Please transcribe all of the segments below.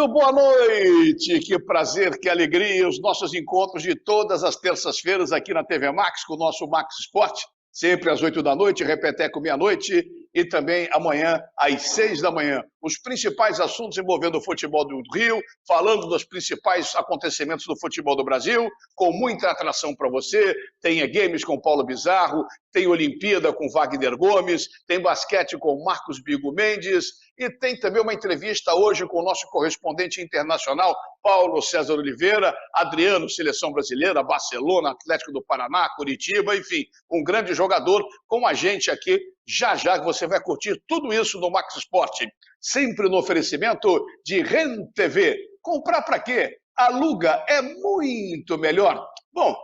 Muito boa noite, que prazer, que alegria, os nossos encontros de todas as terças-feiras aqui na TV Max, com o nosso Max Esporte, sempre às 8 da noite, repeteco meia-noite e também amanhã às 6 da manhã. Os principais assuntos envolvendo o futebol do Rio, falando dos principais acontecimentos do futebol do Brasil, com muita atração para você, tem games com Paulo Bizarro, tem Olimpíada com Wagner Gomes, tem basquete com Marcos Bigo Mendes, e tem também uma entrevista hoje com o nosso correspondente internacional, Paulo César Oliveira, Adriano, Seleção Brasileira, Barcelona, Atlético do Paraná, Curitiba, enfim, um grande jogador com a gente aqui. Já já você vai curtir tudo isso no Max Esporte, sempre no oferecimento de REN TV. Comprar para quê? Aluga é muito melhor. Bom,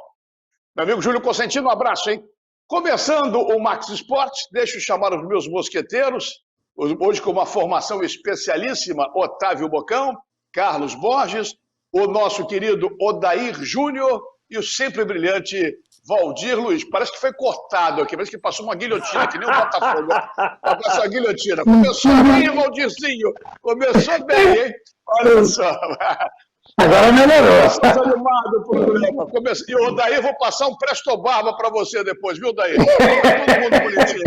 meu amigo Júlio Cosentino, um abraço, hein? Começando o Max Esporte, deixa eu chamar os meus mosqueteiros. Hoje com uma formação especialíssima, Otávio Bocão, Carlos Borges, o nosso querido Odair Júnior e o sempre brilhante Valdir Luiz. Parece que foi cortado aqui, parece que passou uma guilhotina, que nem o Botafogo. Passou a guilhotina. Começou bem, Valdirzinho. Começou bem, hein? Olha só. Agora melhorou. E o Odair, eu vou passar um Presto Barba para você depois, viu, Odair? Todo mundo bonitinho.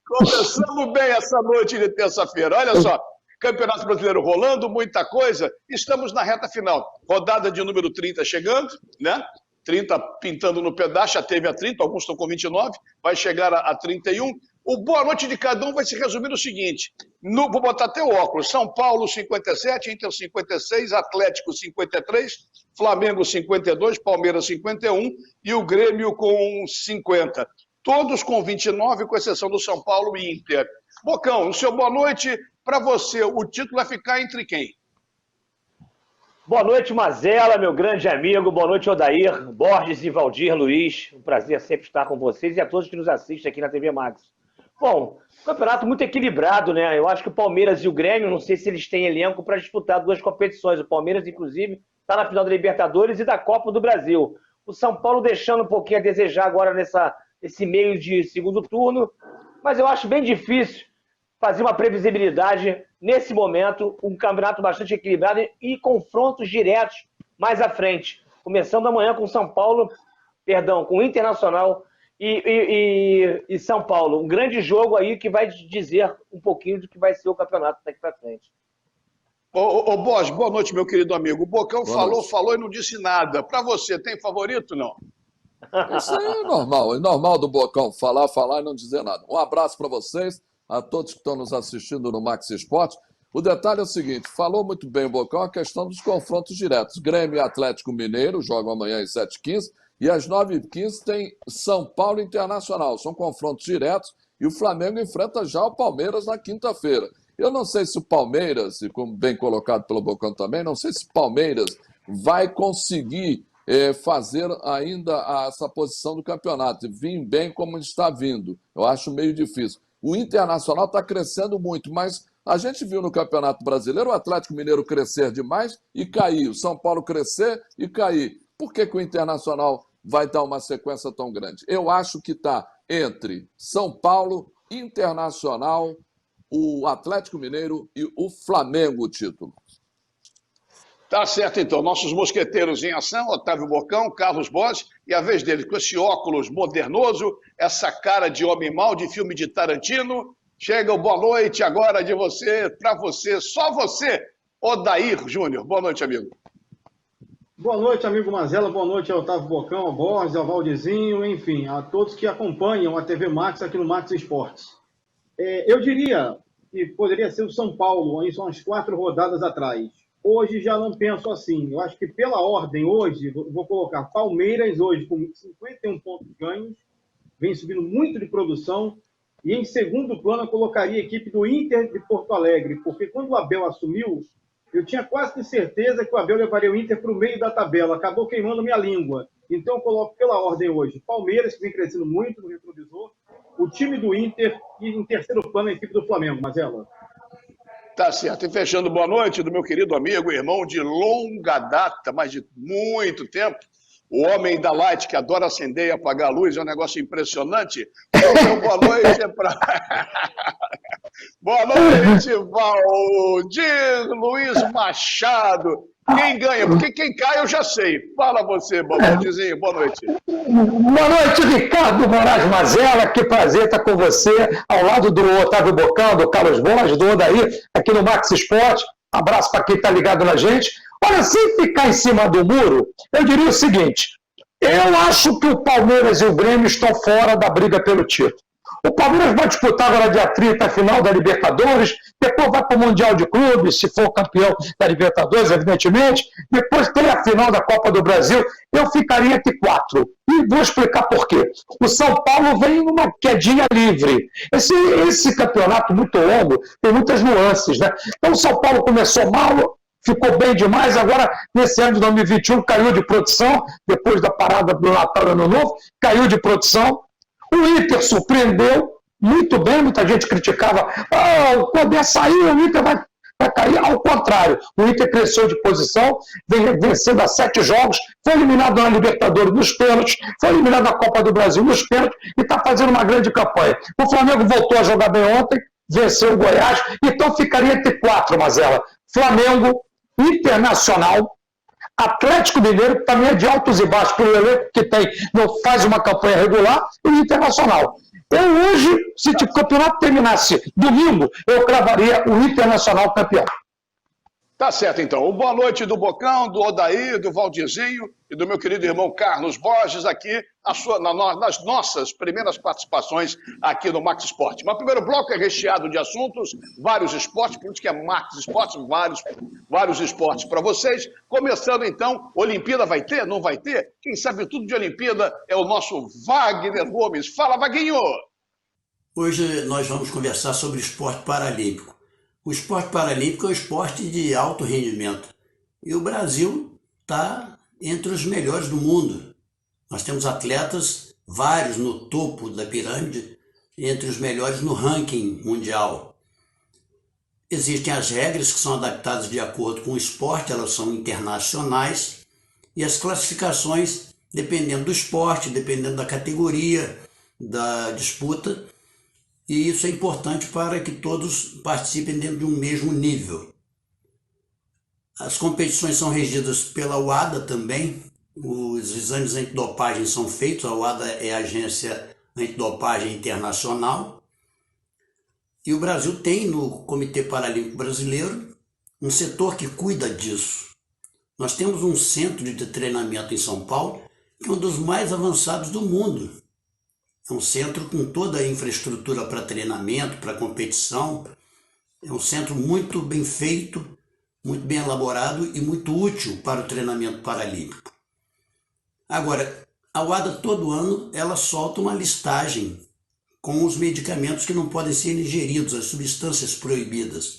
Começamos bem essa noite de terça-feira. Olha só, Campeonato Brasileiro rolando, muita coisa. Estamos na reta final. Rodada de número 30 chegando, né? 30 pintando no pedaço, já teve a 30, alguns estão com 29, vai chegar a 31. O boa noite de cada um vai se resumir no seguinte, vou botar até o óculos, São Paulo 57, Inter 56, Atlético 53, Flamengo 52, Palmeiras 51 e o Grêmio com 50. Todos com 29, com exceção do São Paulo e Inter. Bocão, o seu boa noite, para você, o título vai ficar entre quem? Boa noite, Mazela, meu grande amigo. Boa noite, Odair, Borges e Valdir Luiz. Um prazer sempre estar com vocês e a todos que nos assistem aqui na TV Max. Bom, campeonato muito equilibrado, né? Eu acho que o Palmeiras e o Grêmio, não sei se eles têm elenco para disputar duas competições. O Palmeiras, inclusive, está na final da Libertadores e da Copa do Brasil. O São Paulo deixando um pouquinho a desejar agora esse meio de segundo turno, mas eu acho bem difícil fazer uma previsibilidade nesse momento, um campeonato bastante equilibrado e confrontos diretos mais à frente. Começando amanhã com com o Internacional e São Paulo. Um grande jogo aí que vai dizer um pouquinho do que vai ser o campeonato daqui para frente. Ô Borges, boa noite, meu querido amigo. O Bocão falou e não disse nada. Para você, tem favorito, não? Isso aí é normal do Bocão, falar e não dizer nada. Um abraço para vocês, a todos que estão nos assistindo no Max Esporte. O detalhe é o seguinte, falou muito bem o Bocão a questão dos confrontos diretos. Grêmio e Atlético Mineiro jogam amanhã às 7h15 e às 9h15 tem São Paulo Internacional. São confrontos diretos e o Flamengo enfrenta já o Palmeiras na quinta-feira. Eu não sei se o Palmeiras, e como bem colocado pelo Bocão também, não sei se o Palmeiras vai conseguir fazer ainda essa posição do campeonato, vir bem como está vindo. Eu acho meio difícil. O Internacional está crescendo muito, mas a gente viu no Campeonato Brasileiro o Atlético Mineiro crescer demais e cair, o São Paulo crescer e cair. Por que o Internacional vai dar uma sequência tão grande? Eu acho que está entre São Paulo, Internacional, o Atlético Mineiro e o Flamengo o título. Tá certo, então. Nossos mosqueteiros em ação, Otávio Bocão, Carlos Borges, e a vez deles com esse óculos modernoso, essa cara de homem mau de filme de Tarantino. Chega o boa noite agora de você, para você, só você, Odair Júnior. Boa noite, amigo. Boa noite, amigo Mazela. Boa noite ao Otávio Bocão, ao Borges, ao Valdezinho, enfim, a todos que acompanham a TV Max aqui no Max Esportes. Eu diria que poderia ser o São Paulo, aí são as 4 rodadas atrás. Hoje já não penso assim. Eu acho que pela ordem hoje, vou colocar Palmeiras hoje com 51 pontos ganhos, vem subindo muito de produção, e em segundo plano eu colocaria a equipe do Inter de Porto Alegre, porque quando o Abel assumiu, eu tinha quase certeza que o Abel levaria o Inter para o meio da tabela, acabou queimando minha língua. Então eu coloco pela ordem hoje Palmeiras, que vem crescendo muito no retrovisor, o time do Inter e em terceiro plano a equipe do Flamengo, Mazela. Tá certo. E fechando boa noite do meu querido amigo, irmão de longa data, mas de muito tempo, o homem da Light, que adora acender e apagar a luz, é um negócio impressionante. Então, meu boa noite é para... Boa noite, Valdir Luiz Machado. Quem ganha? Porque quem cai eu já sei. Fala você, Valdirzinho, boa noite. Boa noite, Ricardo Moraes Mazella. Que prazer estar com você, ao lado do Otávio Bocão, do Carlos Borges, do Odair, aqui no Max Esporte. Abraço para quem está ligado na gente. Olha, sem ficar em cima do muro, eu diria o seguinte: eu acho que o Palmeiras e o Grêmio estão fora da briga pelo título. O Palmeiras vai disputar agora dia 30 a final da Libertadores, depois vai para o Mundial de Clubes, se for campeão da Libertadores, evidentemente, depois tem a final da Copa do Brasil. Eu ficaria entre 4. E vou explicar por quê. O São Paulo vem numa quedinha livre. Esse campeonato muito longo tem muitas nuances, né? Então o São Paulo começou mal, ficou bem demais, agora nesse ano de 2021 caiu de produção, depois da parada do Natal e Ano Novo, caiu de produção. O Inter surpreendeu muito bem, muita gente criticava, quando é sair o Inter vai cair. Ao contrário, o Inter cresceu de posição, vem vencendo a 7 jogos, foi eliminado na Libertadores nos pênaltis, foi eliminado na Copa do Brasil nos pênaltis e está fazendo uma grande campanha. O Flamengo voltou a jogar bem ontem, venceu o Goiás, então ficaria entre 4, Mazella. Flamengo, Internacional, Atlético Mineiro, que também é de altos e baixos, pelo elenco que tem, não faz uma campanha regular, e o Internacional. Eu hoje, se o campeonato terminasse domingo, eu cravaria o Internacional campeão. Tá certo, então. Boa noite do Bocão, do Odair, do Valdirzinho e do meu querido irmão Carlos Borges aqui nas nossas primeiras participações aqui no Max Esporte. Mas o primeiro bloco é recheado de assuntos, vários esportes, por isso que é Max Esporte, vários esportes para vocês. Começando então, Olimpíada vai ter? Não vai ter? Quem sabe tudo de Olimpíada é o nosso Wagner Gomes. Fala, Vaguinho! Hoje nós vamos conversar sobre esporte paralímpico. O esporte paralímpico é um esporte de alto rendimento. E o Brasil está entre os melhores do mundo. Nós temos atletas, vários no topo da pirâmide, entre os melhores no ranking mundial. Existem as regras que são adaptadas de acordo com o esporte, elas são internacionais. E as classificações, dependendo do esporte, dependendo da categoria, da disputa. E isso é importante para que todos participem dentro de um mesmo nível. As competições são regidas pela UADA também. Os exames antidopagem são feitos. A UADA é a Agência Antidopagem Internacional. E o Brasil tem no Comitê Paralímpico Brasileiro um setor que cuida disso. Nós temos um centro de treinamento em São Paulo, que é um dos mais avançados do mundo. É um centro com toda a infraestrutura para treinamento, para competição. É um centro muito bem feito, muito bem elaborado e muito útil para o treinamento paralímpico. Agora, a UADA todo ano ela solta uma listagem com os medicamentos que não podem ser ingeridos, as substâncias proibidas.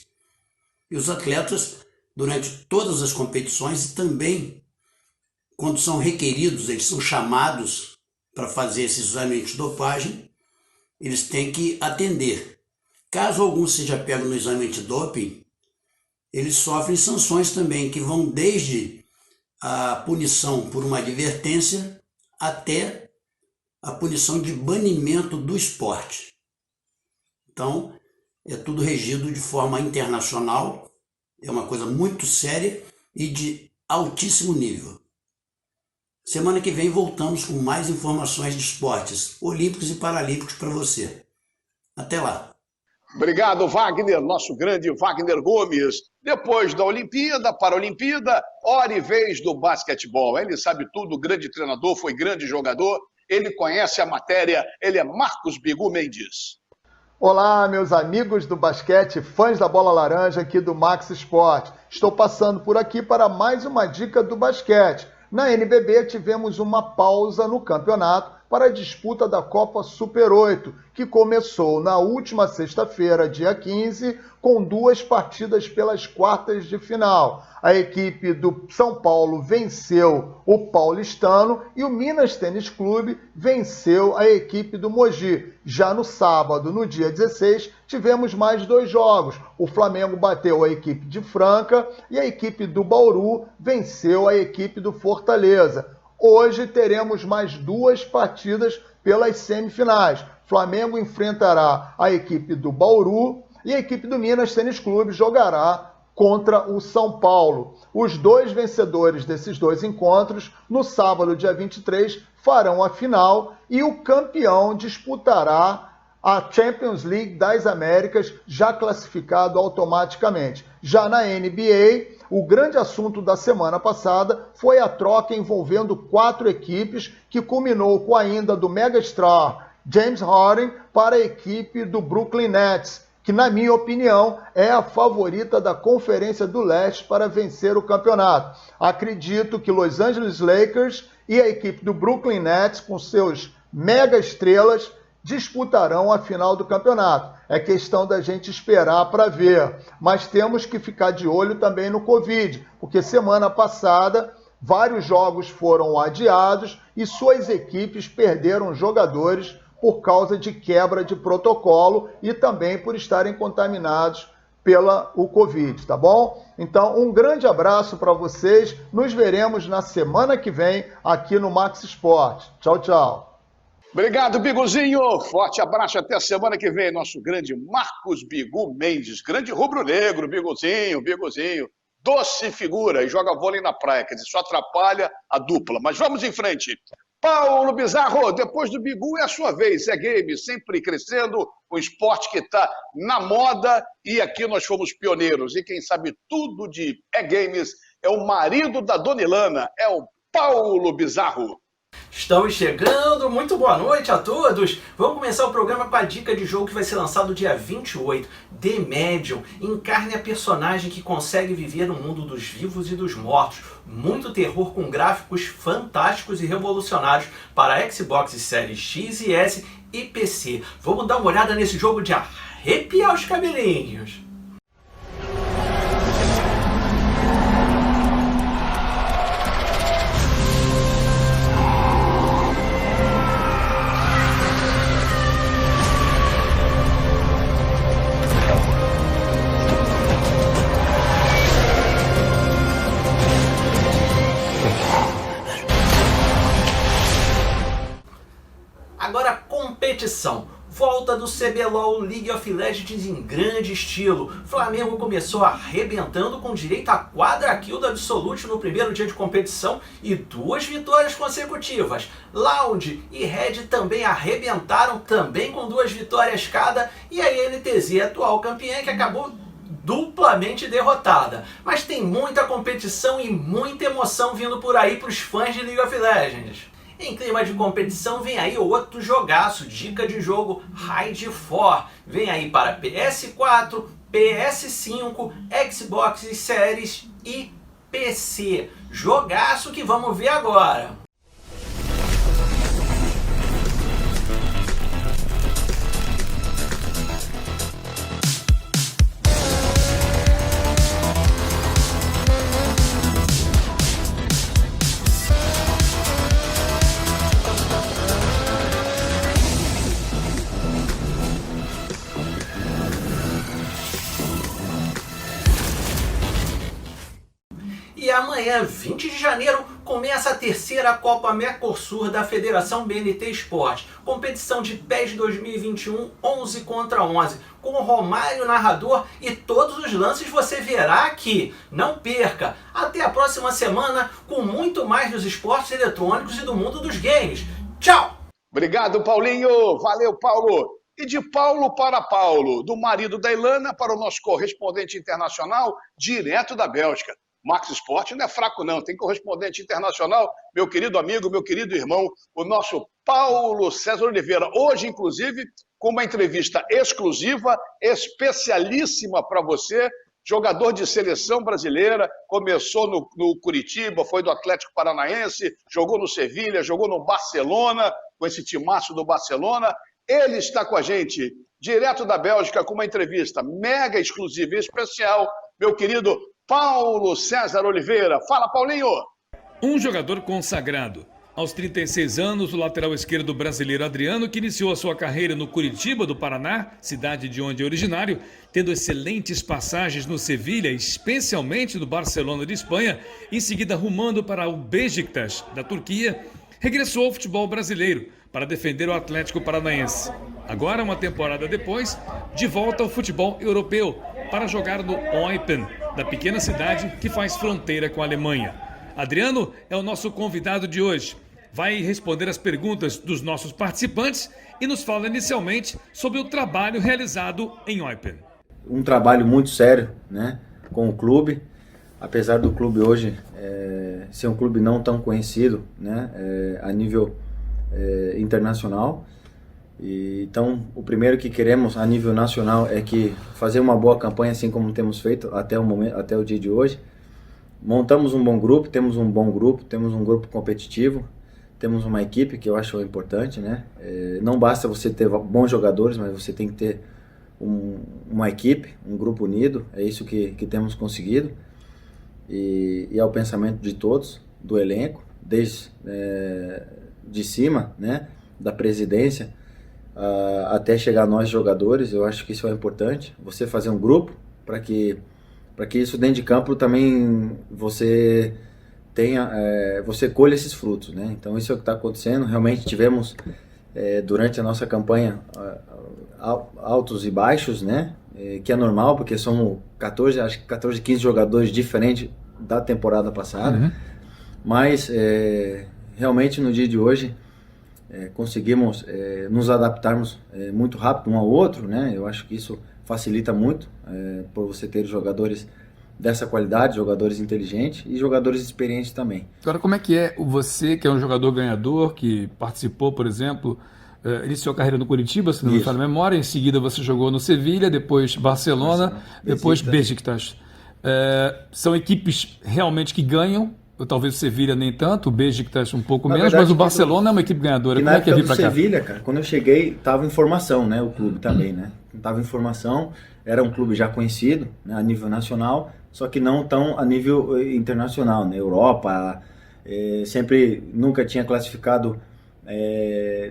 E os atletas, durante todas as competições e também quando são requeridos, eles são chamados para fazer esse exame antidopagem, eles têm que atender. Caso algum seja pego no exame antidoping, eles sofrem sanções também, que vão desde a punição por uma advertência até a punição de banimento do esporte. Então, é tudo regido de forma internacional, é uma coisa muito séria e de altíssimo nível. Semana que vem voltamos com mais informações de esportes olímpicos e paralímpicos para você. Até lá. Obrigado, Wagner, nosso grande Wagner Gomes. Depois da Olimpíada, Paralimpíada, hora e vez do basquetebol. Ele sabe tudo, grande treinador, foi grande jogador, ele conhece a matéria, ele é Marcos Bigu Mendes. Olá, meus amigos do basquete, fãs da bola laranja aqui do Max Esporte. Estou passando por aqui para mais uma dica do basquete. Na NBB tivemos uma pausa no campeonato para a disputa da Copa Super 8, que começou na última sexta-feira, dia 15, com 2 partidas pelas quartas de final. A equipe do São Paulo venceu o Paulistano e o Minas Tênis Clube venceu a equipe do Mogi. Já no sábado, no dia 16, tivemos mais 2 jogos. O Flamengo bateu a equipe de Franca e a equipe do Bauru venceu a equipe do Fortaleza. Hoje teremos mais 2 partidas pelas semifinais. Flamengo enfrentará a equipe do Bauru e a equipe do Minas Tênis Clube jogará contra o São Paulo. Os 2 vencedores desses 2 encontros, no sábado, dia 23, farão a final e o campeão disputará a Champions League das Américas, já classificado automaticamente. Já na NBA, o grande assunto da semana passada foi a troca envolvendo 4 equipes, que culminou com a ida do megastar James Harden para a equipe do Brooklyn Nets, que, na minha opinião, é a favorita da Conferência do Leste para vencer o campeonato. Acredito que Los Angeles Lakers e a equipe do Brooklyn Nets, com seus mega estrelas, disputarão a final do campeonato. É questão da gente esperar para ver. Mas temos que ficar de olho também no Covid, porque semana passada vários jogos foram adiados e suas equipes perderam jogadores por causa de quebra de protocolo e também por estarem contaminados o Covid, tá bom? Então, um grande abraço para vocês. Nos veremos na semana que vem aqui no Max Sport. Tchau, tchau. Obrigado, Biguzinho. Forte abraço, até a semana que vem. Nosso grande Marcos Bigu Mendes, grande rubro-negro, Biguzinho. Doce figura e joga vôlei na praia, quer dizer, só atrapalha a dupla. Mas vamos em frente. Paulo Bizarro, depois do Bigu é a sua vez. É game, sempre crescendo, um esporte que está na moda e aqui nós fomos pioneiros. E quem sabe tudo de games é o marido da Dona Ilana, é o Paulo Bizarro. Estamos chegando, muito boa noite a todos! Vamos começar o programa com a dica de jogo que vai ser lançado dia 28. The Medium encarne a personagem que consegue viver no mundo dos vivos e dos mortos. Muito terror com gráficos fantásticos e revolucionários para Xbox Series X e S e PC. Vamos dar uma olhada nesse jogo de arrepiar os cabelinhos. Agora, competição. Volta do CBLOL League of Legends em grande estilo. Flamengo começou arrebentando com direito a quadra kill do Absolute no primeiro dia de competição e 2 vitórias consecutivas. Loud e Red também arrebentaram, também com 2 vitórias cada, e a NTZ, atual campeã, que acabou duplamente derrotada. Mas tem muita competição e muita emoção vindo por aí para os fãs de League of Legends. Em clima de competição, vem aí outro jogaço, dica de jogo Raid 4. Vem aí para PS4, PS5, Xbox Series e PC. Jogaço que vamos ver agora. E amanhã, 20 de janeiro, começa a terceira Copa Mercosul da Federação BNT Esporte. Competição de PES 2021, 11 contra 11. Com o Romário narrador e todos os lances você verá aqui. Não perca! Até a próxima semana com muito mais dos esportes eletrônicos e do mundo dos games. Tchau! Obrigado, Paulinho. Valeu, Paulo. E de Paulo para Paulo, do marido da Ilana para o nosso correspondente internacional, direto da Bélgica. Max Sport não é fraco não, tem correspondente internacional, meu querido amigo, meu querido irmão, o nosso Paulo César Oliveira. Hoje, inclusive, com uma entrevista exclusiva, especialíssima para você, jogador de seleção brasileira, começou no Curitiba, foi do Atlético Paranaense, jogou no Sevilha, jogou no Barcelona, com esse timaço do Barcelona. Ele está com a gente, direto da Bélgica, com uma entrevista mega exclusiva e especial, meu querido Paulo César Oliveira. Fala, Paulinho! Um jogador consagrado Aos 36 anos, o lateral esquerdo brasileiro Adriano, que iniciou a sua carreira no Curitiba do Paraná, cidade de onde é originário, tendo excelentes passagens no Sevilha, especialmente no Barcelona de Espanha, em seguida rumando para o Beşiktaş da Turquia, regressou ao futebol brasileiro para defender o Atlético Paranaense. Agora, uma temporada depois, de volta ao futebol europeu para jogar no Eupen, da pequena cidade que faz fronteira com a Alemanha. Adriano é o nosso convidado de hoje. Vai responder as perguntas dos nossos participantes e nos fala inicialmente sobre o trabalho realizado em Eupen. Um trabalho muito sério, né, com o clube, apesar do clube hoje ser um clube não tão conhecido, né, a nível internacional. Então, o primeiro que queremos a nível nacional é que fazer uma boa campanha, assim como temos feito até o momento, até o dia de hoje. Montamos um bom grupo, temos um grupo competitivo, temos uma equipe que eu acho importante, né? Não basta você ter bons jogadores, mas você tem que ter uma equipe, um grupo unido, é isso que temos conseguido. E é o pensamento de todos, do elenco, desde de cima, né? Da presidência, até chegar a nós jogadores. Eu acho que isso é importante, você fazer um grupo para que isso dentro de campo também você tenha, você colha esses frutos, né? Então isso é o que está acontecendo. Realmente tivemos durante a nossa campanha altos e baixos, né? Que é normal, porque somos 14, 15 jogadores diferentes da temporada passada. Uhum. Mas realmente no dia de hoje conseguimos nos adaptarmos muito rápido um ao outro, né? Eu acho que isso facilita muito por você ter jogadores dessa qualidade, jogadores inteligentes e jogadores experientes também. Agora, como é que é você, que é um jogador ganhador, que participou, por exemplo, iniciou a carreira no Curitiba, se não me falha a memória, em seguida você jogou no Sevilha, depois Barcelona, depois Beşiktaş. São equipes realmente que ganham, talvez o Sevilha nem tanto, o Beşiktaş um pouco menos, mas o Barcelona é uma equipe ganhadora. Como é que é vir para cá? Sevilha, cara, quando eu cheguei, estava em formação, né, o clube também, né? Estava em formação, era um clube já conhecido, né, a nível nacional, só que não tão a nível internacional, né? Europa, sempre nunca tinha classificado,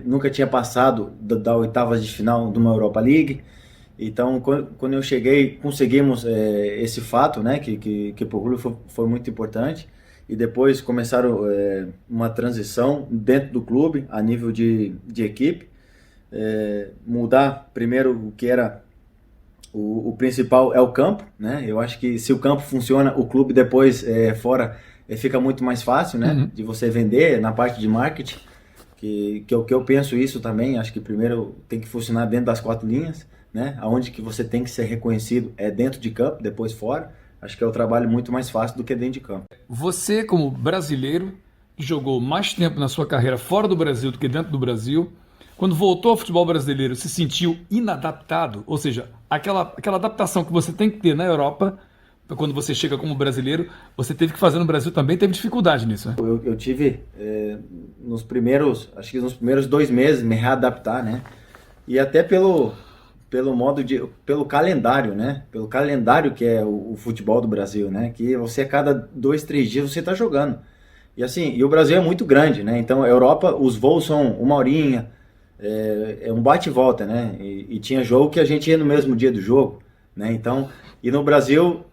nunca tinha passado da oitavas de final de uma Europa League. Então, quando eu cheguei, conseguimos esse fato, né, que para o clube foi muito importante. E depois começaram uma transição dentro do clube, a nível de equipe. Mudar primeiro o que era o principal é o campo, né? Eu acho que se o campo funciona, o clube depois fora fica muito mais fácil, né? Uhum. De você vender na parte de marketing, que é o que eu penso isso também. Acho que primeiro tem que funcionar dentro das 4 linhas, né? Aonde que você tem que ser reconhecido é dentro de campo, depois fora. Acho que é um trabalho muito mais fácil do que dentro de campo. Você, como brasileiro, que jogou mais tempo na sua carreira fora do Brasil do que dentro do Brasil, quando voltou ao futebol brasileiro, se sentiu inadaptado? Ou seja, aquela adaptação que você tem que ter na Europa, quando você chega como brasileiro, você teve que fazer no Brasil também, teve dificuldade nisso, né? Eu tive, nos primeiros 2 meses, me readaptar, né? E até pelo calendário, né? Pelo calendário que é o futebol do Brasil, né? Que você a cada 2, 3 dias você está jogando. E assim, o Brasil é muito grande, né? Então a Europa, os voos são 1 horinha, é um bate e volta, né? E tinha jogo que a gente ia no mesmo dia do jogo, né? Então, e no Brasil,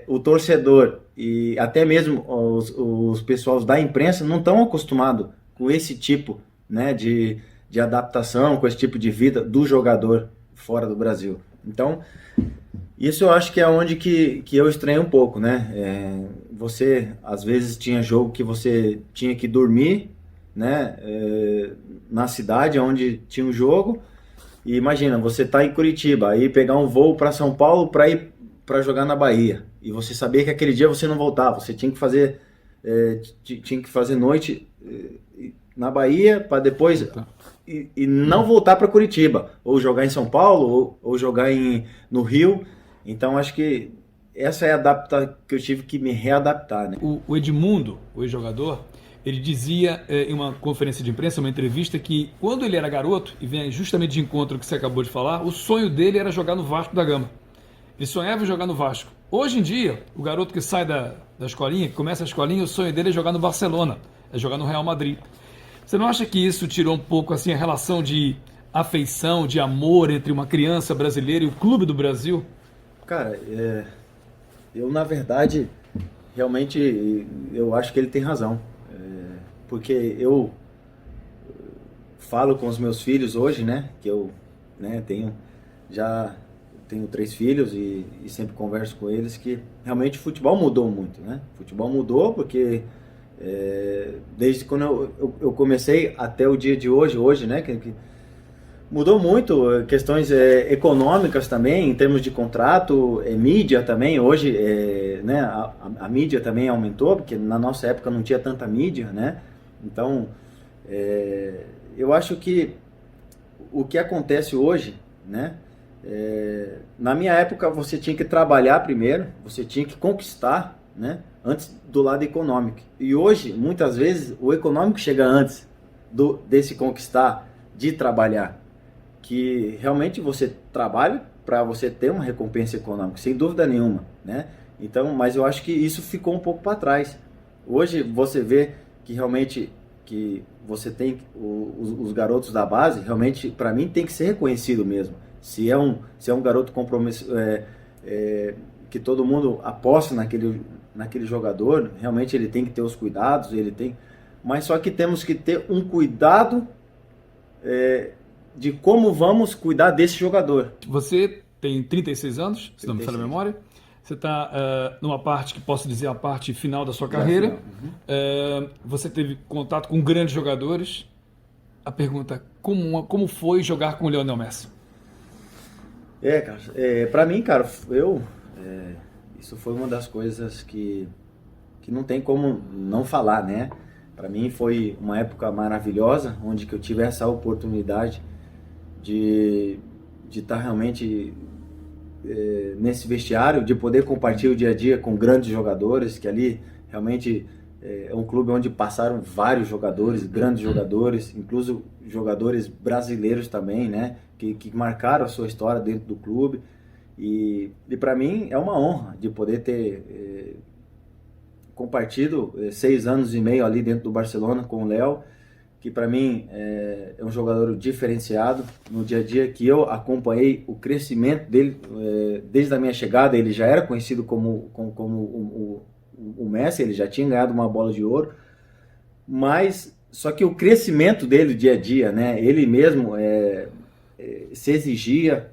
o torcedor e até mesmo os pessoal da imprensa não estão acostumados com esse tipo, né? De adaptação, com esse tipo de vida do jogador fora do Brasil. Então, isso eu acho que é onde que eu estranho um pouco, né? Você, às vezes, tinha jogo que você tinha que dormir, né? Na cidade onde tinha um jogo, e imagina, você tá em Curitiba, aí pegar um voo para São Paulo para ir para jogar na Bahia, e você sabia que aquele dia você não voltava, você tinha que fazer noite na Bahia para depois e não voltar para Curitiba, ou jogar em São Paulo, ou jogar no Rio. Então acho que essa é a adaptação que eu tive que me readaptar, né? O Edmundo, o ex-jogador, ele dizia em uma conferência de imprensa, uma entrevista, que quando ele era garoto, e vem justamente de encontro que você acabou de falar, o sonho dele era jogar no Vasco da Gama. Ele sonhava em jogar no Vasco. Hoje em dia, o garoto que sai da escolinha, que começa a escolinha, o sonho dele é jogar no Barcelona, é jogar no Real Madrid. Você não acha que isso tirou um pouco assim a relação de afeição, de amor entre uma criança brasileira e o clube do Brasil? Cara, eu na verdade, realmente, eu acho que ele tem razão. Porque eu falo com os meus filhos hoje, né? Que eu tenho 3 filhos e sempre converso com eles que realmente o futebol mudou muito, né? O futebol mudou porque desde quando eu comecei até o dia de hoje, né? Que mudou muito, questões econômicas também, em termos de contrato, mídia também, hoje né, a mídia também aumentou, porque na nossa época não tinha tanta mídia, né? Então, eu acho que o que acontece hoje, né? Na minha época você tinha que trabalhar primeiro, você tinha que conquistar, né? Antes do lado econômico. E hoje, muitas vezes, o econômico chega antes desse conquistar, de trabalhar. Que realmente você trabalha para você ter uma recompensa econômica, sem dúvida nenhuma, né? Então, mas eu acho que isso ficou um pouco para trás. Hoje você vê que realmente que você tem os garotos da base, realmente para mim tem que ser reconhecido mesmo. Se é um garoto compromisso, que todo mundo aposta naquele jogador, realmente ele tem que ter os cuidados, mas só que temos que ter um cuidado de como vamos cuidar desse jogador. Você tem 36 anos, se não me falha a memória. Você está numa parte que posso dizer a parte final da sua carreira. Você teve contato com grandes jogadores. A pergunta, como foi jogar com o Lionel Messi? Cara, para mim, cara, isso foi uma das coisas que não tem como não falar, né? Para mim foi uma época maravilhosa, onde que eu tive essa oportunidade de estar realmente nesse vestiário, de poder compartilhar o dia a dia com grandes jogadores, que ali realmente é um clube onde passaram vários jogadores, grandes jogadores, incluso jogadores brasileiros também, né, que marcaram a sua história dentro do clube. E para mim é uma honra de poder ter compartido 6 anos e meio ali dentro do Barcelona com o Léo, que para mim é um jogador diferenciado no dia a dia, que eu acompanhei o crescimento dele desde a minha chegada. Ele já era conhecido como o Messi, ele já tinha ganhado uma bola de ouro, mas só que o crescimento dele dia a dia, né, ele mesmo se exigia,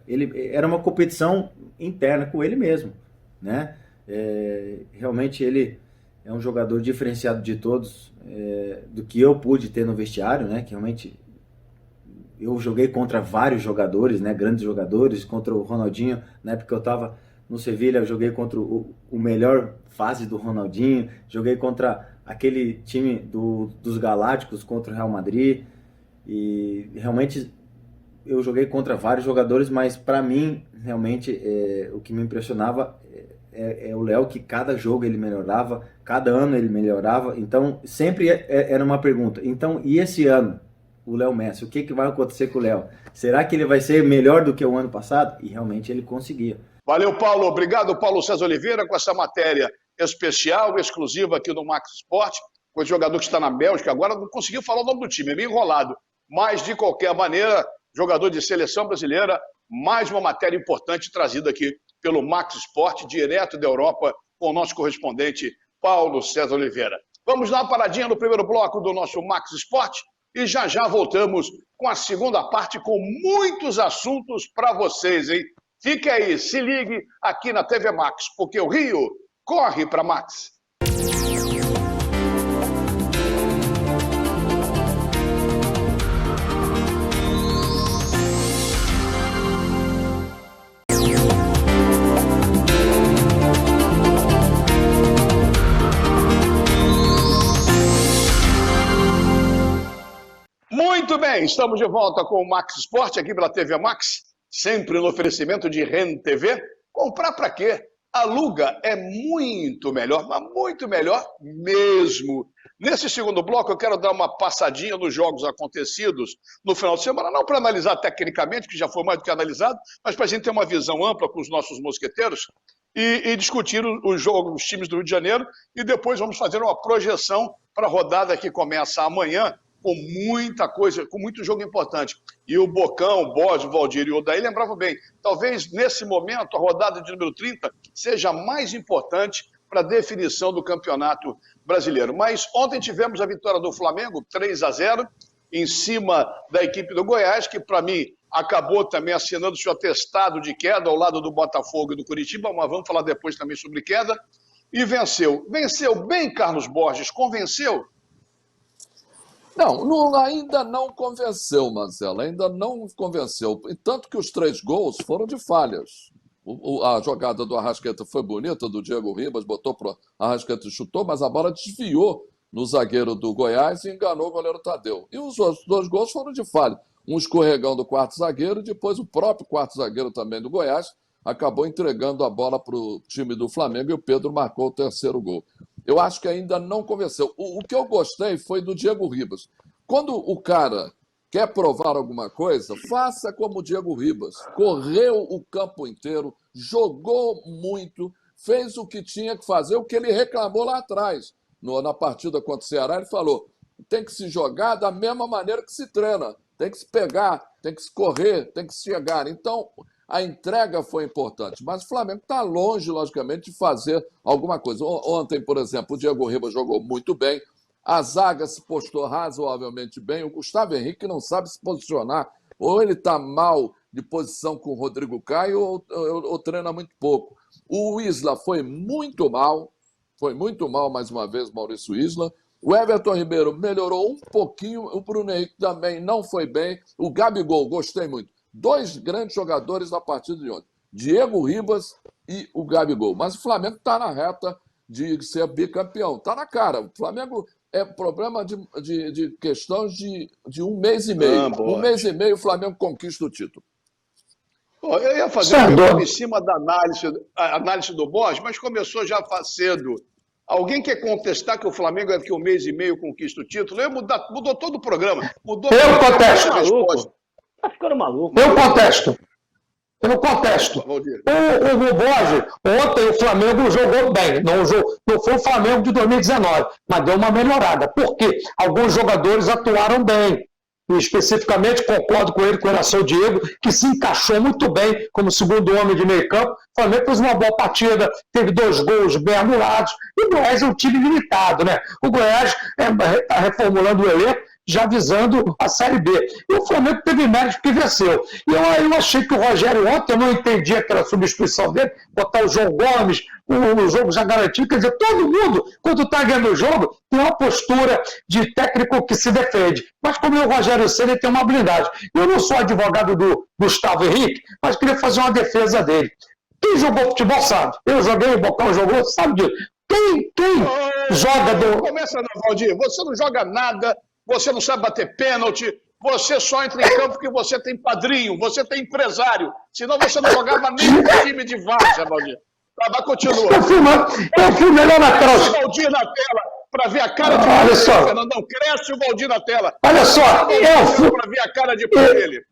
era uma competição interna com ele mesmo, né? Realmente ele é um jogador diferenciado de todos, do que eu pude ter no vestiário, né? Que realmente eu joguei contra vários jogadores, né? Grandes jogadores, contra o Ronaldinho. Na época que eu estava no Sevilha, eu joguei contra o melhor fase do Ronaldinho, joguei contra aquele time dos Galácticos, contra o Real Madrid, e realmente eu joguei contra vários jogadores, mas para mim, realmente, o que me impressionava é o Léo, que cada jogo ele melhorava, cada ano ele melhorava. Então sempre era uma pergunta: então, e esse ano, o Léo Messi, o que vai acontecer com o Léo? Será que ele vai ser melhor do que o ano passado? E realmente ele conseguia. Valeu, Paulo. Obrigado, Paulo César Oliveira, com essa matéria especial, exclusiva aqui no Max Sport, com esse jogador que está na Bélgica. Agora não conseguiu falar o nome do time, é meio enrolado, mas de qualquer maneira, jogador de seleção brasileira. Mais uma matéria importante trazida aqui pelo Max Sport, direto da Europa, com o nosso correspondente Paulo César Oliveira. Vamos dar uma paradinha no primeiro bloco do nosso Max Sport e já voltamos com a segunda parte, com muitos assuntos para vocês, hein? Fique aí, se ligue aqui na TV Max, porque o Rio corre para Max. Muito bem, estamos de volta com o Max Sport aqui pela TV Max, sempre no oferecimento de REN TV. Comprar para quê? Aluga é muito melhor, mas muito melhor mesmo. Nesse segundo bloco eu quero dar uma passadinha nos jogos acontecidos no final de semana, não para analisar tecnicamente, que já foi mais do que analisado, mas para a gente ter uma visão ampla com os nossos mosqueteiros e discutir os jogos, os times do Rio de Janeiro, e depois vamos fazer uma projeção para a rodada que começa amanhã com muita coisa, com muito jogo importante. E o Bocão, o Borges, o Valdir e o Odair lembravam bem. Talvez, nesse momento, a rodada de número 30 seja mais importante para a definição do campeonato brasileiro. Mas ontem tivemos a vitória do Flamengo, 3-0, em cima da equipe do Goiás, que, para mim, acabou também assinando seu atestado de queda ao lado do Botafogo e do Curitiba, mas vamos falar depois também sobre queda. E venceu. Venceu bem, Carlos Borges? Convenceu? Não, ainda não convenceu, Marcelo, ainda não convenceu. Tanto que os 3 gols foram de falhas. A jogada do Arrascaeta foi bonita, do Diego Ribas, botou para o Arrascaeta e chutou, mas a bola desviou no zagueiro do Goiás e enganou o goleiro Tadeu. E os outros 2 gols foram de falha. Um escorregão do quarto zagueiro e depois o próprio quarto zagueiro também do Goiás acabou entregando a bola para o time do Flamengo e o Pedro marcou o 3º gol. Eu acho que ainda não convenceu. O que eu gostei foi do Diego Ribas. Quando o cara quer provar alguma coisa, faça como o Diego Ribas. Correu o campo inteiro, jogou muito, fez o que tinha que fazer, o que ele reclamou lá atrás. Na partida contra o Ceará, ele falou, tem que se jogar da mesma maneira que se treina. Tem que se pegar, tem que se correr, tem que se chegar. Então, a entrega foi importante, mas o Flamengo está longe, logicamente, de fazer alguma coisa. Ontem, por exemplo, o Diego Ribas jogou muito bem, a zaga se postou razoavelmente bem, o Gustavo Henrique não sabe se posicionar, ou ele está mal de posição com o Rodrigo Caio, ou treina muito pouco. O Isla foi muito mal mais uma vez, Maurício Isla. O Everton Ribeiro melhorou um pouquinho, o Bruno Henrique também não foi bem, o Gabigol, gostei muito. 2 grandes jogadores na partida de ontem, Diego Ribas e o Gabigol. Mas o Flamengo está na reta de ser bicampeão, está na cara. O Flamengo é problema de questões de 1 mês e meio. 1 mês e meio o Flamengo conquista o título. Eu ia fazer uma pergunta em cima da análise do Borges, mas começou já cedo. Alguém quer contestar que o Flamengo daqui a 1 mês e meio conquista o título? Mudou todo o programa. Eu contesto. Tá ficando maluco. Eu contesto. O Borges, ontem o Flamengo jogou bem. Não foi o Flamengo de 2019, mas deu uma melhorada. Por quê? Alguns jogadores atuaram bem. E especificamente, concordo com ele, com relação ao Diego, que se encaixou muito bem como segundo homem de meio campo. O Flamengo fez uma boa partida, teve 2 gols bem anulados. E o Goiás é um time limitado, né? O Goiás está reformulando o elenco, já visando a Série B. E o Flamengo teve mérito porque venceu. E eu achei que o Rogério ontem, eu não entendi aquela substituição dele, botar o João Gomes, o jogo já garantido, quer dizer, todo mundo, quando está ganhando o jogo, tem uma postura de técnico que se defende. Mas como o Rogério Ceni tem uma blindagem. Eu não sou advogado do Gustavo Henrique, mas queria fazer uma defesa dele. Quem jogou futebol sabe. Eu joguei, o Bocão jogou, sabe disso. Quem joga do... Começa não, Valdir. Você não joga nada, você não sabe bater pênalti, você só entra em campo porque você tem padrinho, você tem empresário. Senão você não jogava nem no time de várzea, Valdir. Tá, mas continua. Eu filmei lá na tela. Cresce o Valdir na tela para ver a cara de pau dele, Fernandão. Cresce o Valdir na tela. Olha só, para ver a cara de pau dele.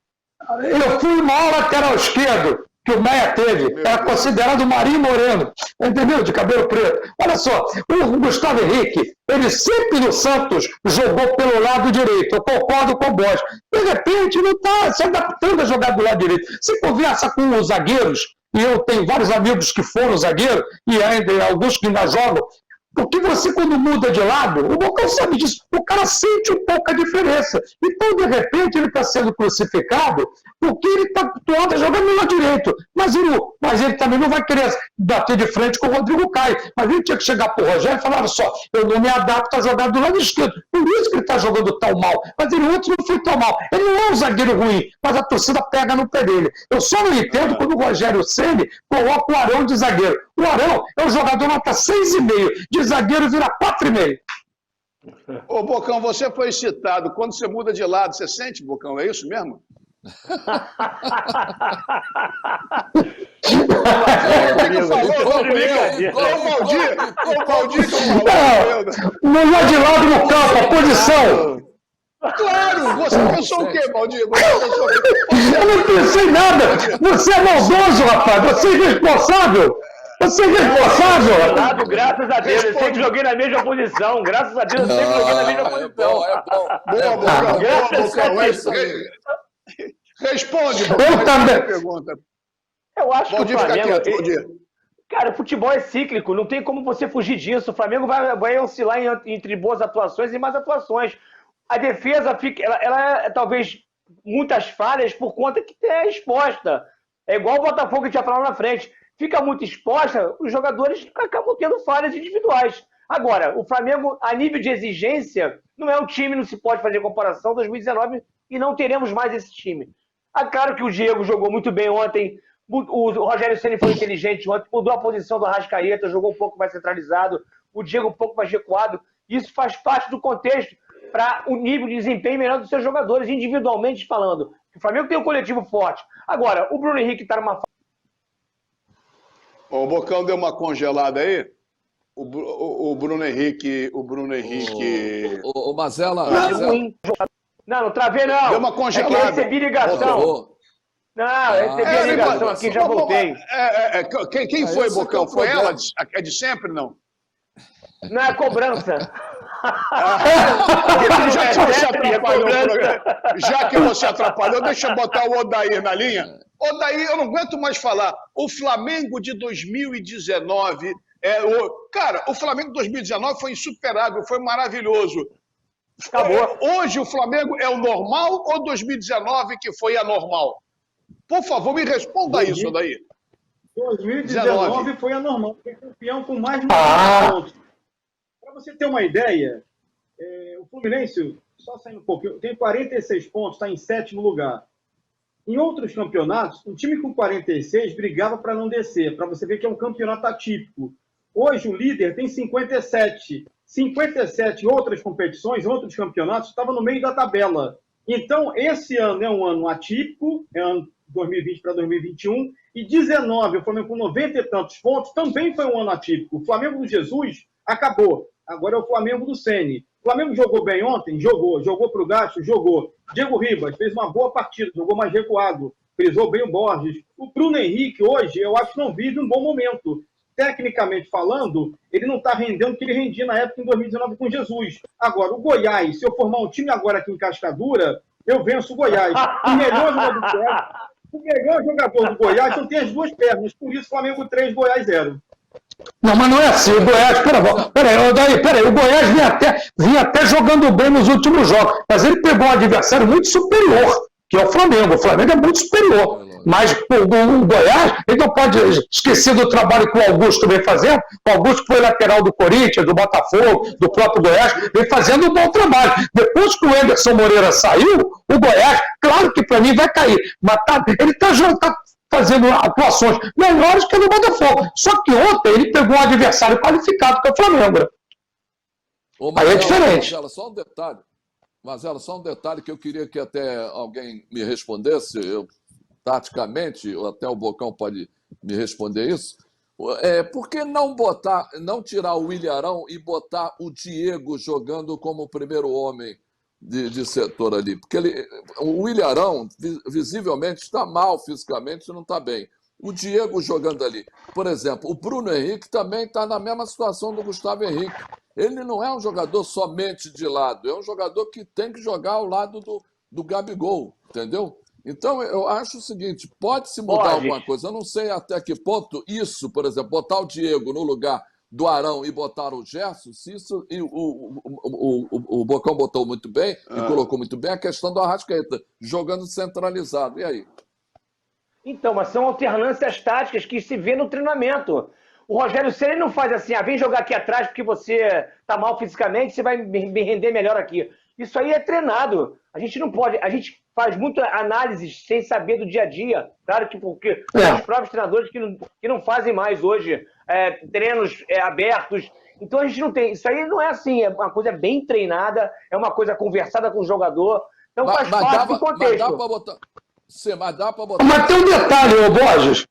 Eu fui o maior lateral esquerdo que o Meia teve. Era considerado Marinho Moreno. Entendeu? De cabelo preto. Olha só, o Gustavo Henrique, ele sempre no Santos jogou pelo lado direito. Eu concordo com o Borges. De repente, não está se adaptando a jogar do lado direito. Você conversa com os zagueiros, e eu tenho vários amigos que foram zagueiros, e ainda alguns que ainda jogam, porque você, quando muda de lado, o Bocão sabe disso, o cara sente um pouco a diferença. Então, de repente, ele está sendo crucificado porque ele está atuando jogando no lado direito. Mas ele também não vai querer bater de frente com o Rodrigo Caio. Mas ele tinha que chegar para o Rogério e falar, olha só, eu não me adapto a jogar do lado esquerdo. Por isso que ele está jogando tão mal. Mas ele ontem não foi tão mal. Ele não é um zagueiro ruim, mas a torcida pega no pé dele. Eu só não entendo quando o Rogério Ceni coloca o Arão de zagueiro. O Arão é um jogador nota 6,5. De zagueiro vira 4,5. Ô, Bocão, você foi citado. Quando você muda de lado, você sente, Bocão? É isso mesmo? O Valdir não é de lado no campo, a posição. Claro, você pensou o quê, Valdir? Eu não pensei nada. Você é maldoso, rapaz. Você é irresponsável. Você é responsável? Graças a Deus, eu sempre joguei na mesma posição. Graças a Deus, eu sempre joguei na mesma posição. Boa, Bocão. É isso aí. Responde, Eu também. Pergunta. Eu acho que o Flamengo... Cara, o futebol é cíclico, não tem como você fugir disso. O Flamengo vai oscilar entre boas atuações e más atuações. A defesa fica, ela talvez muitas falhas por conta que é exposta. É igual o Botafogo que a gente ia falar na frente. Fica muito exposta, os jogadores acabam tendo falhas individuais. Agora, o Flamengo, a nível de exigência, não é um time, não se pode fazer comparação 2019 e não teremos mais esse time. É claro que o Diego jogou muito bem ontem. O Rogério Ceni foi inteligente ontem, mudou a posição do Arrascaeta, jogou um pouco mais centralizado, o Diego um pouco mais recuado. Isso faz parte do contexto para o nível de desempenho melhor dos seus jogadores, individualmente falando. O Flamengo tem um coletivo forte. Agora, o Bruno Henrique está numa... O Bocão deu uma congelada aí? O Bruno Henrique... O Mazela... Não travei não. Deu uma congelada. É que eu recebi ligação. Não, eu recebi a ligação aqui, já voltei. Quem foi, Bocão? Foi ela? É de sempre, não? Não é cobrança. Já que você atrapalhou, deixa eu botar o Odair na linha. Odair, eu não aguento mais falar. O Flamengo de 2019... Cara, o Flamengo de 2019 foi insuperável, foi maravilhoso. Acabou. Hoje o Flamengo é o normal ou 2019 que foi anormal? Por favor, me responda isso daí. 2019 foi anormal, foi campeão com mais de 90 pontos. Para você ter uma ideia, o Fluminense, só saindo um pouquinho, tem 46 pontos, está em 7º lugar. Em outros campeonatos, um time com 46 brigava para não descer, para você ver que é um campeonato atípico. Hoje o líder tem 57. 57 em outras competições, em outros campeonatos, estava no meio da tabela. Então, esse ano é um ano atípico, é ano 2020 para 2021, e 19, o Flamengo com 90 e tantos pontos, também foi um ano atípico. O Flamengo do Jesus acabou. Agora é o Flamengo do Ceni. O Flamengo jogou bem ontem? Jogou. Jogou para o Gasto? Jogou. Diego Ribas fez uma boa partida, jogou mais recuado, frisou bem o Borges. O Bruno Henrique, hoje, eu acho que não vive um bom momento. Tecnicamente falando, ele não está rendendo o que ele rendia na época em 2019 com Jesus. Agora, o Goiás, se eu formar um time agora aqui em Cascadura, eu venço o Goiás. O melhor jogador do Goiás não tem as duas pernas, por isso Flamengo 3, Goiás 0. Não, mas não é assim. O Goiás, peraí, o Goiás vinha até jogando bem nos últimos jogos, mas ele pegou um adversário muito superior, que é o Flamengo. O Flamengo é muito superior. Mas o Goiás, ele não pode esquecer do trabalho que o Augusto vem fazendo. O Augusto foi lateral do Corinthians, do Botafogo, do próprio Goiás, vem fazendo um bom trabalho. Depois que o Anderson Moreira saiu, o Goiás, claro que para mim vai cair. Mas ele está fazendo atuações melhores que no Botafogo. Só que ontem ele pegou um adversário qualificado, que é o Flamengo. Aí é diferente. Marcelo, só um detalhe que eu queria que até alguém me respondesse, taticamente, ou até o Bocão pode me responder isso. Por que não tirar o Ilharão e botar o Diego jogando como primeiro homem de setor ali? Porque o Ilharão, visivelmente, está mal fisicamente, não está bem. O Diego jogando ali. Por exemplo, o Bruno Henrique também está na mesma situação do Gustavo Henrique. Ele não é um jogador somente de lado, é um jogador que tem que jogar ao lado do Gabigol, entendeu? Então, eu acho o seguinte, pode-se mudar alguma coisa. Eu não sei até que ponto isso, por exemplo, botar o Diego no lugar do Arão e botar o Gerson, se isso... E o Bocão botou muito bem e colocou muito bem a questão do Arrascaeta, jogando centralizado. E aí? Então, mas são alternâncias táticas que se vê no treinamento. O Rogério Ceni não faz assim, vem jogar aqui atrás porque você está mal fisicamente, você vai me render melhor aqui. Isso aí é treinado. A gente não pode... A gente faz muita análise sem saber do dia a dia. Claro que porque os próprios treinadores que não fazem mais hoje treinos abertos. Então a gente não tem... Isso aí não é assim, é uma coisa bem treinada, é uma coisa conversada com o jogador. Então faz parte do contexto. Mas dá para botar... Mas dá para botar... Mas tem um detalhe, ô Borges.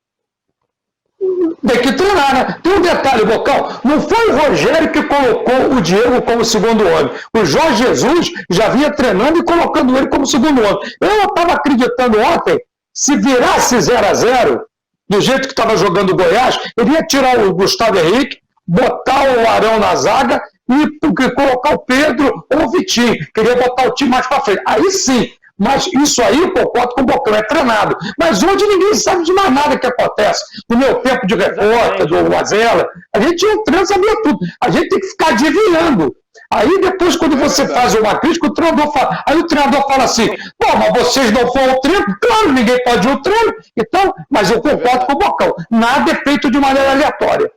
Tem que treinar, né? Tem um detalhe, Bocão. Não foi o Rogério que colocou o Diego como segundo homem. O Jorge Jesus já vinha treinando e colocando ele como segundo homem. Eu estava acreditando ontem, se virasse 0-0, do jeito que estava jogando o Goiás, ele ia tirar o Gustavo Henrique, botar o Arão na zaga e colocar o Pedro ou o Vitinho. Queria botar o time mais para frente. Aí sim. Mas isso aí, eu concordo com o Bocão, é treinado. Mas hoje ninguém sabe de mais nada que acontece. No meu tempo de repórter, do Mazella, a gente tinha um treino, sabia tudo. A gente tem que ficar adivinhando. Aí depois, quando você faz uma crítica, o treinador fala. Aí o treinador fala assim: pô, mas vocês não foram ao treino? Claro, ninguém pode ir ao treino. Então, mas eu concordo com o Bocão. Nada é feito de maneira aleatória.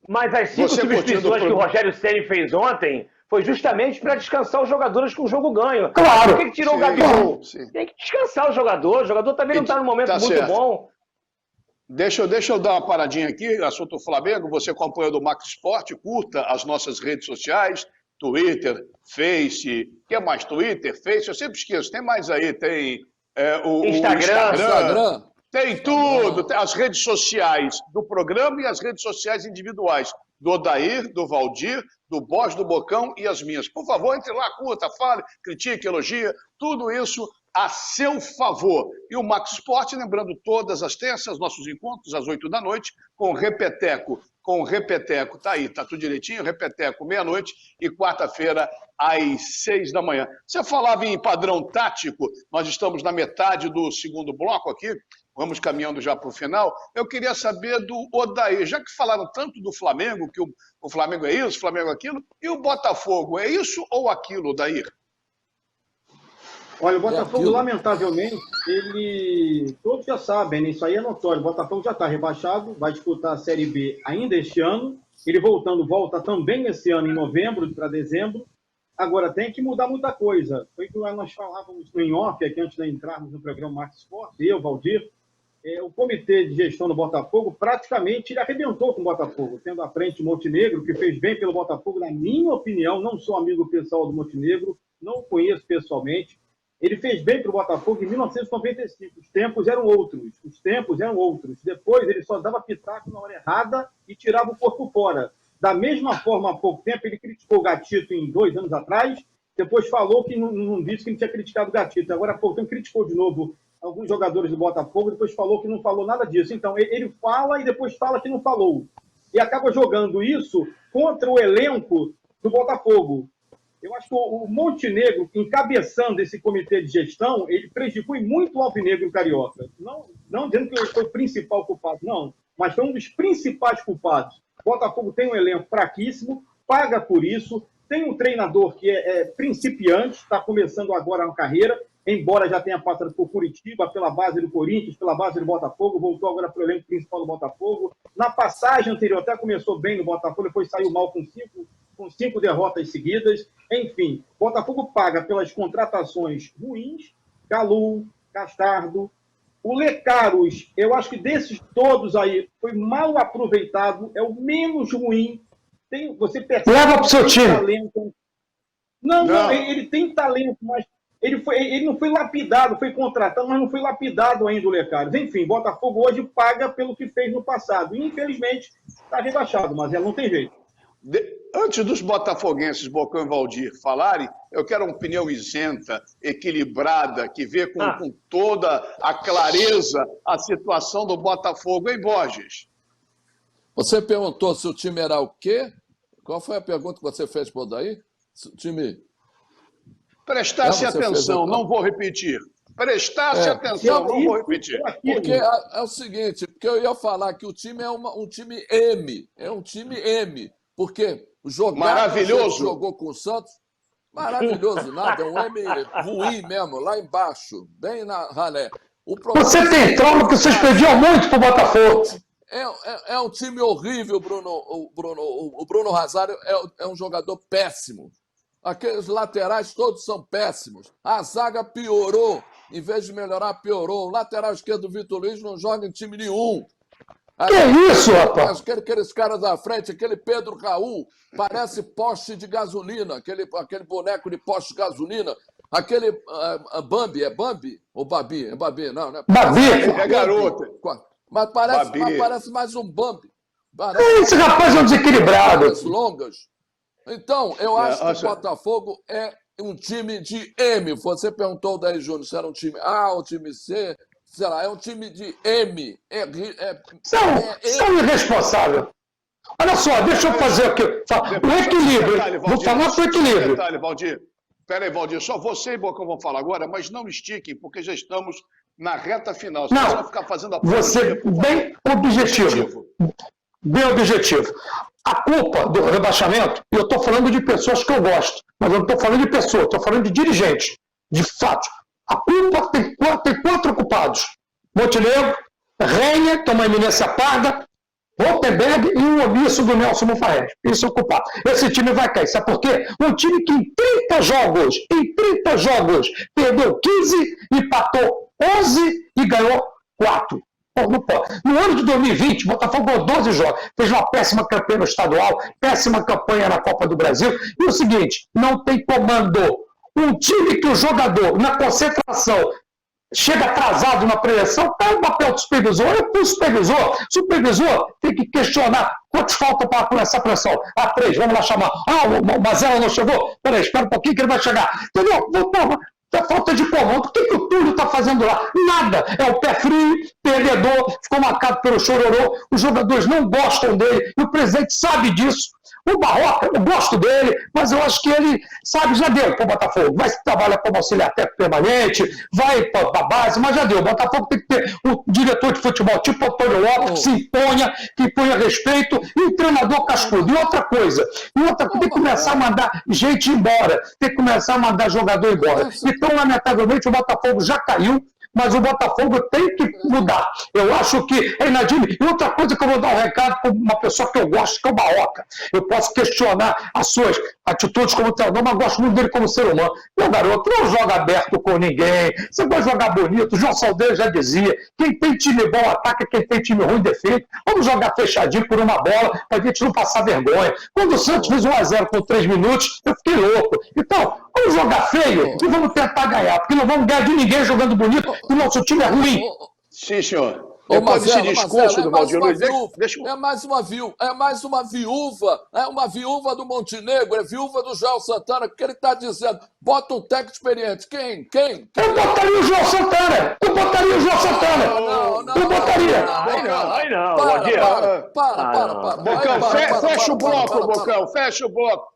Mas as 5 substituições que o Rogério Ceni fez ontem foi justamente para descansar os jogadores com o jogo ganho. Claro. Por que tirou o Gabigol? Tem que descansar o jogador também não está num momento muito bom. Deixa eu dar uma paradinha aqui, assunto Flamengo. Você acompanha do Max Esporte, curta as nossas redes sociais, Twitter, Face, o que é mais? Twitter, Face, eu sempre esqueço, tem mais aí, tem o Instagram. Tem tudo, tem as redes sociais do programa e as redes sociais individuais, do Odair, do Valdir, do Borges, do Bocão e as minhas. Por favor, entre lá, curta, fale, critique, elogia, tudo isso a seu favor. E o Max Esporte, lembrando, todas as terças, nossos encontros às 8 da noite, com o Repeteco. Com o Repeteco, tá aí, tá tudo direitinho, Repeteco, meia-noite, e quarta-feira, às 6 da manhã. Você falava em padrão tático, nós estamos na metade do segundo bloco aqui, vamos caminhando já para o final. Eu queria saber do Odair, já que falaram tanto do Flamengo, que o Flamengo é isso, o Flamengo é aquilo, e o Botafogo, é isso ou aquilo, Odair? Olha, o Botafogo, lamentavelmente, todos já sabem, isso aí é notório, o Botafogo já está rebaixado, vai disputar a Série B ainda este ano, ele volta também esse ano, em novembro para dezembro. Agora, tem que mudar muita coisa. Foi que nós falávamos no in-off, aqui antes de entrarmos no programa Max Sport, eu, Valdir, o comitê de gestão do Botafogo, praticamente, ele arrebentou com o Botafogo, tendo à frente o Montenegro, que fez bem pelo Botafogo, na minha opinião, não sou amigo pessoal do Montenegro, não o conheço pessoalmente. Ele fez bem para o Botafogo em 1995. Os tempos eram outros. Depois, ele só dava pitaco na hora errada e tirava o corpo fora. Da mesma forma, há pouco tempo, ele criticou o Gatito em 2 anos atrás, depois falou que não disse que não tinha criticado o Gatito. Agora, há pouco tempo, criticou de novo alguns jogadores do Botafogo, depois falou que não falou nada disso. Então, ele fala e depois fala que não falou. E acaba jogando isso contra o elenco do Botafogo. Eu acho que o Montenegro, encabeçando esse comitê de gestão, ele prejudicou muito o Alvinegro Carioca. Não dizendo que ele foi o principal culpado, não, mas foi um dos principais culpados. O Botafogo tem um elenco fraquíssimo, paga por isso, tem um treinador que é principiante, está começando agora a carreira, embora já tenha passado por Curitiba, pela base do Corinthians, pela base do Botafogo, voltou agora para o elenco principal do Botafogo. Na passagem anterior até começou bem no Botafogo, depois saiu mal com 5 derrotas seguidas. Enfim, o Botafogo paga pelas contratações ruins, Calu, Castardo, o Lecaros, eu acho que desses todos aí, foi mal aproveitado, é o menos ruim. Você percebe. Leva para o seu time. Talento. Não, ele tem talento, mas ele não foi lapidado, foi contratado, mas não foi lapidado ainda o Lecaros. Enfim, Botafogo hoje paga pelo que fez no passado. E, infelizmente, está rebaixado, mas não tem jeito. Antes dos botafoguenses, Bocão e Valdir, falarem, eu quero uma opinião isenta, equilibrada, que vê com toda a clareza a situação do Botafogo, hein, Borges? Você perguntou se o time era o quê? Qual foi a pergunta que você fez para o Odair? O time... Prestasse atenção, não vou repetir. Prestasse atenção, não vou repetir. Porque é o seguinte, porque eu ia falar que o time é um time M, porque o jogador que jogou com o Santos, maravilhoso, nada, é um M ruim mesmo, lá embaixo, bem na ralé. Você tem trauma que vocês perdiam muito pro Botafogo. É um time horrível, Bruno. O Bruno Nazário é um jogador péssimo. Aqueles laterais todos são péssimos. A zaga piorou. Em vez de melhorar, piorou. O lateral esquerdo do Vitor Luiz não joga em time nenhum. Que isso, rapaz? Aqueles caras da frente, aquele Pedro Raul, parece poste de gasolina, aquele boneco de poste de gasolina. Aquele Bambi, é Bambi? Ou Babi? É Babi, não, né? Babi? É garoto. Mas parece mais um Bambi. Esse rapaz é um desequilibrado. Longas. Então, eu acho que o Botafogo é um time de M. Você perguntou daí, Júnior, se era um time A ou um time C. será? É um time de M. São irresponsáveis. Olha só, deixa eu fazer aqui. O equilíbrio. Vou falar com o equilíbrio. Detalhe, Valdir. Peraí, Valdir, só você e Bocão vão falar agora, mas não estiquem, porque já estamos na reta final. Você vai ficar fazendo a você bem objetivo. Bem objetivo. A culpa do rebaixamento, e eu estou falando de pessoas que eu gosto, mas eu não estou falando de pessoas, estou falando de dirigentes. De fato, a culpa tem 4 culpados. Montenegro, Reiner, que é uma eminência parda, Rottenberg e o omisso do Nelson Mufaed. Isso é o culpado. Esse time vai cair. Sabe por quê? Um time que em 30 jogos, perdeu 15, empatou 11 e ganhou 4. No ano de 2020, o Botafogo ganhou 12 jogos. Fez uma péssima campanha no estadual, péssima campanha na Copa do Brasil. E o seguinte, não tem comando. Um time que o jogador, na concentração, chega atrasado na preleção, pega o papel do supervisor, eu fui supervisor. Supervisor tem que questionar quantos faltam para começar a pressão. 3, vamos lá chamar. O Mazella não chegou? Peraí, espera um pouquinho que ele vai chegar. Entendeu? É falta de comando. O que o Túlio está fazendo lá? Nada. É o pé frio, perdedor, ficou marcado pelo chororô. Os jogadores não gostam dele e o presidente sabe disso. O Barroca, eu gosto dele, mas eu acho que ele, sabe, já deu para o Botafogo. Vai trabalhar como auxiliar técnico permanente, vai para a base, mas já deu. O Botafogo tem que ter um diretor de futebol tipo Antônio Lopes, que se imponha, que imponha respeito, e um treinador cascudo. E outra coisa, tem que começar a mandar gente embora, tem que começar a mandar jogador embora. Então, lamentavelmente, o Botafogo já caiu, mas o Botafogo tem que mudar. Eu acho que é inadmissível. E outra coisa que eu vou dar um recado para uma pessoa que eu gosto, que é o Barroca. Eu posso questionar as suas atitudes como treinador, mas gosto muito dele como ser humano. Meu garoto, não joga aberto com ninguém. Você vai jogar bonito. O João Saldanha já dizia, quem tem time bom ataca, quem tem time ruim defende. Vamos jogar fechadinho por uma bola, para a gente não passar vergonha. Quando o Santos fez 1-0 com 3 minutos, eu fiquei louco. Então, vamos jogar feio e vamos tentar ganhar, porque não vamos ganhar de ninguém jogando bonito. O nosso time é ruim. Sim, senhor. Depois desse discurso do Valdir Luiz, é mais uma viúva, é uma viúva do Montenegro, é viúva do João Santana, porque ele está dizendo, bota um técnico experiente. Quem? Eu botaria o João Santana. Eu botaria. Aí não. Para. Bocão, fecha o bloco, Bocão, fecha o bloco.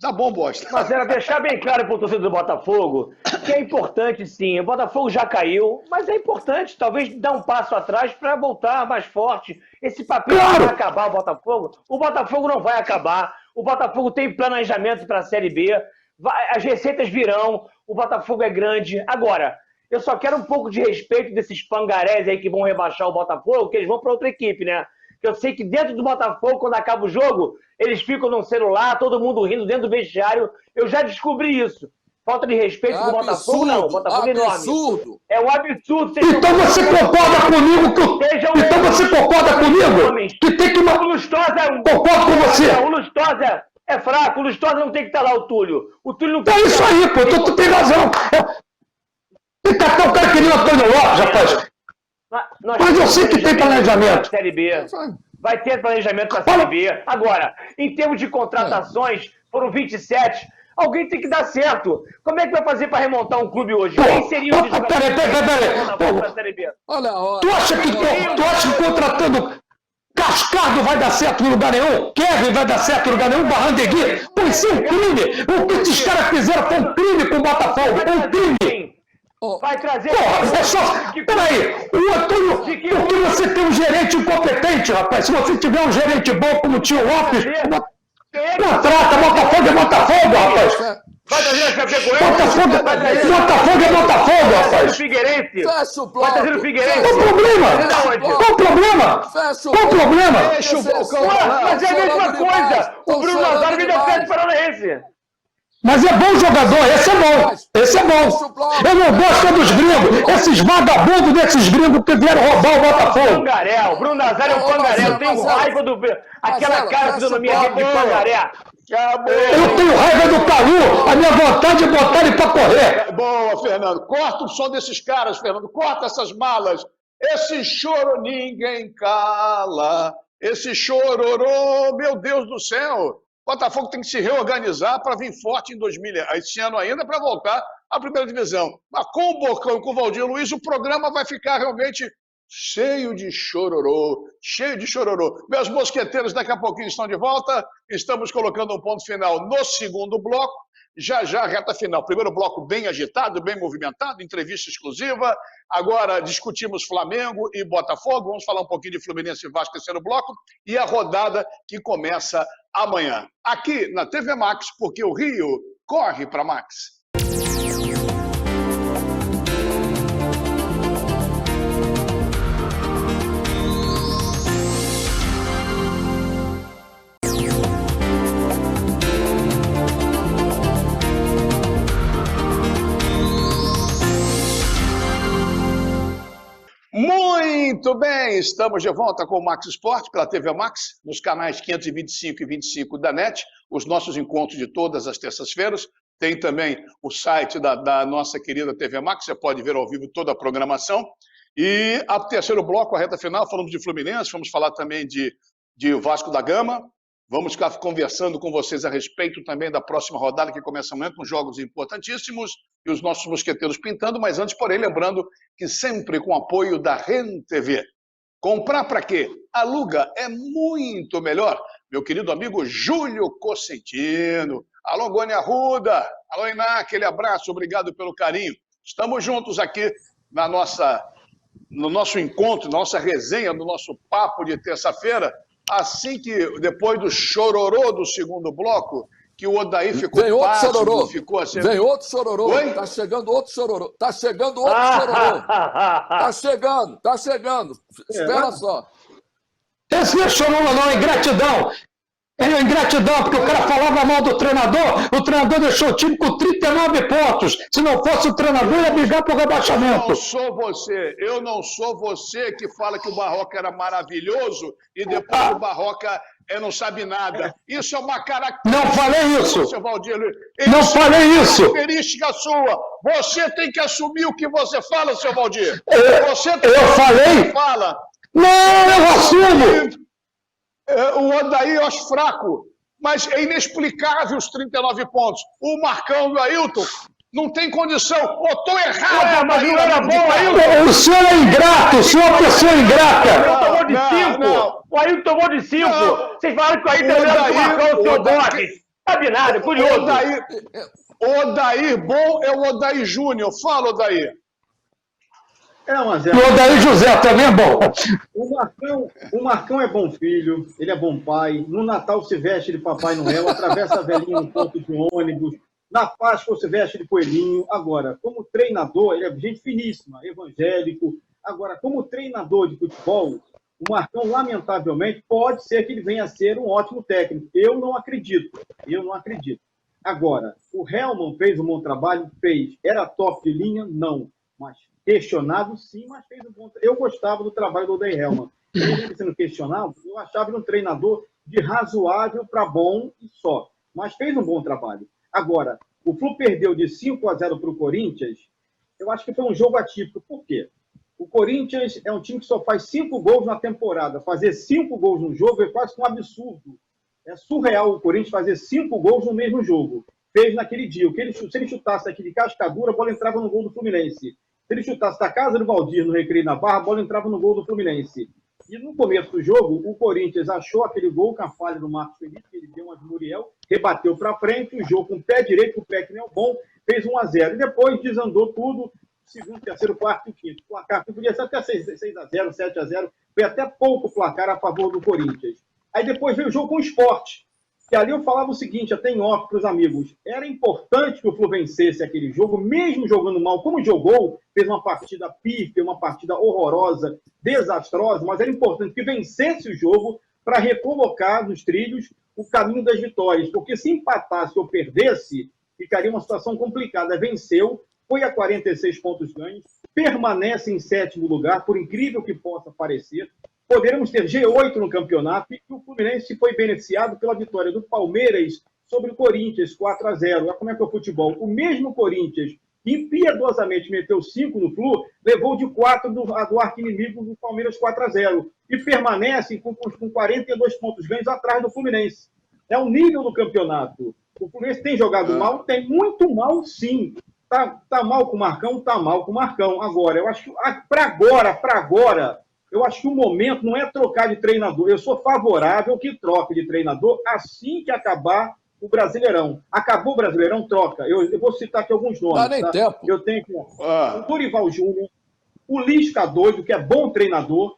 Tá bom, bosta. Mas era deixar bem claro para o torcedor do Botafogo que é importante, sim. O Botafogo já caiu, mas é importante talvez dar um passo atrás para voltar mais forte. Esse papel vai acabar o Botafogo. O Botafogo não vai acabar. O Botafogo tem planejamento para a Série B. As receitas virão. O Botafogo é grande. Agora, eu só quero um pouco de respeito desses pangarés aí que vão rebaixar o Botafogo, que eles vão para outra equipe, né? Eu sei que dentro do Botafogo, quando acaba o jogo, eles ficam no celular, todo mundo rindo dentro do vestiário. Eu já descobri isso. Falta de respeito com o Botafogo, não. O Botafogo é enorme. É um absurdo. Então você concorda comigo que tem que... O Lustosa é um... Concordo com você. O Lustosa é fraco. O Lustosa não tem que estar lá, o Túlio. O Túlio não tem que estar lá. É isso aí, pô. Tu tem razão. Tem que até o cara que nem o Antônio Lopes, rapaz. Mas eu sei que tem planejamento. Série B. Vai ter planejamento para a Série B. Agora, em termos de contratações, foram 27. Alguém tem que dar certo. Como é que vai fazer para remontar um clube hoje? Quem seria o Peraí. Tu acha que contratando Cascardo vai dar certo no lugar nenhum? Kevin vai dar certo no lugar nenhum? Barrandegui? Pô, isso é um crime. O que esses caras fizeram foi um crime com o Botafogo. Um crime. Vai trazer... Peraí, o Antônio, porque você tem um gerente incompetente, rapaz. Se você tiver um gerente bom como o tio Lopes, contrata, Botafogo é Botafogo, rapaz. Vai trazer a Chapecoense. Botafogo é Botafogo, rapaz. Fecha o bloco. Vai trazer o Figueirense. Qual o problema? Fecha o bloco. Mas é a mesma coisa. O Bruno Nazário vem da Festa Paranaense. Mas é bom jogador, esse é bom. Eu não gosto dos gringos, esses vagabundos desses gringos que vieram roubar o Botafogo. Pangaré, o Bruno Nazário é um pangaré, eu tenho raiva do... Aquela cara que fisionomia de pangaré. Eu tenho raiva do Calu, a minha vontade é botar ele pra correr. Boa, Fernando, corta o som desses caras, Fernando, corta essas malas. Esse choro ninguém cala, esse chororô, meu Deus do céu. O Botafogo tem que se reorganizar para vir forte em esse ano ainda, para voltar a primeira divisão. Mas com o Bocão e com o Valdir Luiz, o programa vai ficar realmente cheio de chororô, cheio de chororô. Meus mosqueteiros daqui a pouquinho estão de volta, estamos colocando um ponto final no segundo bloco, já já reta final. Primeiro bloco bem agitado, bem movimentado, entrevista exclusiva, agora discutimos Flamengo e Botafogo, vamos falar um pouquinho de Fluminense e Vasco, terceiro bloco, e a rodada que começa amanhã. Aqui na TV Max, porque o Rio corre para Max. Muito bem, estamos de volta com o Max Esporte pela TV Max, nos canais 525 e 25 da NET, os nossos encontros de todas as terças-feiras. Tem também o site da nossa querida TV Max, você pode ver ao vivo toda a programação. E a terceiro bloco, a reta final, falamos de Fluminense, vamos falar também de Vasco da Gama. Vamos ficar conversando com vocês a respeito também da próxima rodada que começa amanhã com jogos importantíssimos e os nossos mosqueteiros pintando, mas antes, porém, lembrando que sempre com apoio da RenTV. Comprar para quê? Aluga é muito melhor. Meu querido amigo Júlio Cosentino. Alô, Gônia Arruda. Alô, Iná, aquele abraço, obrigado pelo carinho. Estamos juntos aqui no nosso encontro, na nossa resenha, no nosso papo de terça-feira. Assim que, depois do chororô do segundo bloco, que o Odair ficou Vem outro chororô. Ficou assim... Vem outro chororô. Oi? Tá chegando outro chororô. Tá chegando outro chororô. Tá chegando. Espera só. Esse não é chororô, não, é ingratidão. É ingratidão, porque o cara falava mal do treinador, o treinador deixou o time com 39 pontos. Se não fosse o treinador, ia brigar por rebaixamento. Eu não sou você que fala que o Barroca era maravilhoso e depois o Barroca não sabe nada. Isso é uma característica. Não falei isso. Seu Valdir. Não falei isso. É uma característica sua. Você tem que assumir o que você fala, seu Valdir. Você tem eu falei? Fala. Não, eu assumo. O Odair eu acho fraco, mas é inexplicável os 39 pontos. O Marcão do Ailton não tem condição. Estou errado. Mas não era bom, Ailton. O senhor é ingrato, o senhor é uma pessoa ingrata. Tomou de 5. O Ailton tomou de 5. Vocês falaram que o Ailton era melhor que o Marcão, o seu Borges. Sabe nada, curioso. Odair bom é o Odair Júnior. Fala, Odair. Mazé. O Odair José também é bom. O Marcão é bom filho, ele é bom pai. No Natal se veste de Papai Noel, atravessa a velhinha no ponto de ônibus. Na Páscoa se veste de coelhinho. Agora, como treinador, ele é gente finíssima, evangélico. Agora, como treinador de futebol, o Marcão, lamentavelmente, pode ser que ele venha a ser um ótimo técnico. Eu não acredito. Agora, o Hellman fez um bom trabalho? Fez. Era top de linha? Não. Mas questionado, sim, mas fez um bom trabalho. Eu gostava do trabalho do Odair Hellman. Ele sendo questionado, eu achava ele um treinador de razoável para bom e só. Mas fez um bom trabalho. Agora, o Flu perdeu de 5-0 para o Corinthians. Eu acho que foi um jogo atípico. Por quê? O Corinthians é um time que só faz 5 gols na temporada. Fazer 5 gols num jogo é quase um absurdo. É surreal o Corinthians fazer 5 gols no mesmo jogo. Fez naquele dia. Se ele chutasse aqui de cascadura, a bola entrava no gol do Fluminense. Se ele chutasse da casa do Valdir no Recreio na Barra, a bola entrava no gol do Fluminense. E no começo do jogo, o Corinthians achou aquele gol com a falha do Marcos Felipe, que ele deu uma de Muriel, rebateu para frente, o jogo com o pé direito, o pé que não é bom, fez 1-0. E depois desandou tudo, segundo, terceiro, quarto e quinto. O placar que podia ser até 6-0, 7-0, foi até pouco placar a favor do Corinthians. Aí depois veio o jogo com o Sport. E ali eu falava o seguinte, até em off para os amigos, era importante que o Flu vencesse aquele jogo, mesmo jogando mal, como jogou, fez uma partida pífia, uma partida horrorosa, desastrosa, mas era importante que vencesse o jogo para recolocar nos trilhos o caminho das vitórias, porque se empatasse ou perdesse, ficaria uma situação complicada. Venceu, foi a 46 pontos ganhos, permanece em 7º lugar, por incrível que possa parecer. Poderemos ter G8 no campeonato e o Fluminense foi beneficiado pela vitória do Palmeiras sobre o Corinthians, 4-0. Olha como é que é o futebol. O mesmo Corinthians, que impiedosamente meteu 5 no Flu, levou de 4 do arqui-inimigo do Palmeiras 4-0 e permanece com 42 pontos ganhos atrás do Fluminense. É o nível do campeonato. O Fluminense tem jogado mal? Tem muito mal, sim. tá mal com o Marcão, tá mal com o Marcão. Agora, eu acho que para agora, eu acho que o momento não é trocar de treinador. Eu sou favorável que troque de treinador assim que acabar o Brasileirão. Acabou o Brasileirão, troca. Eu vou citar aqui alguns nomes. Dá nem tempo. Eu tenho aqui o Dorival Júnior, o Lisca Doido, que é bom treinador.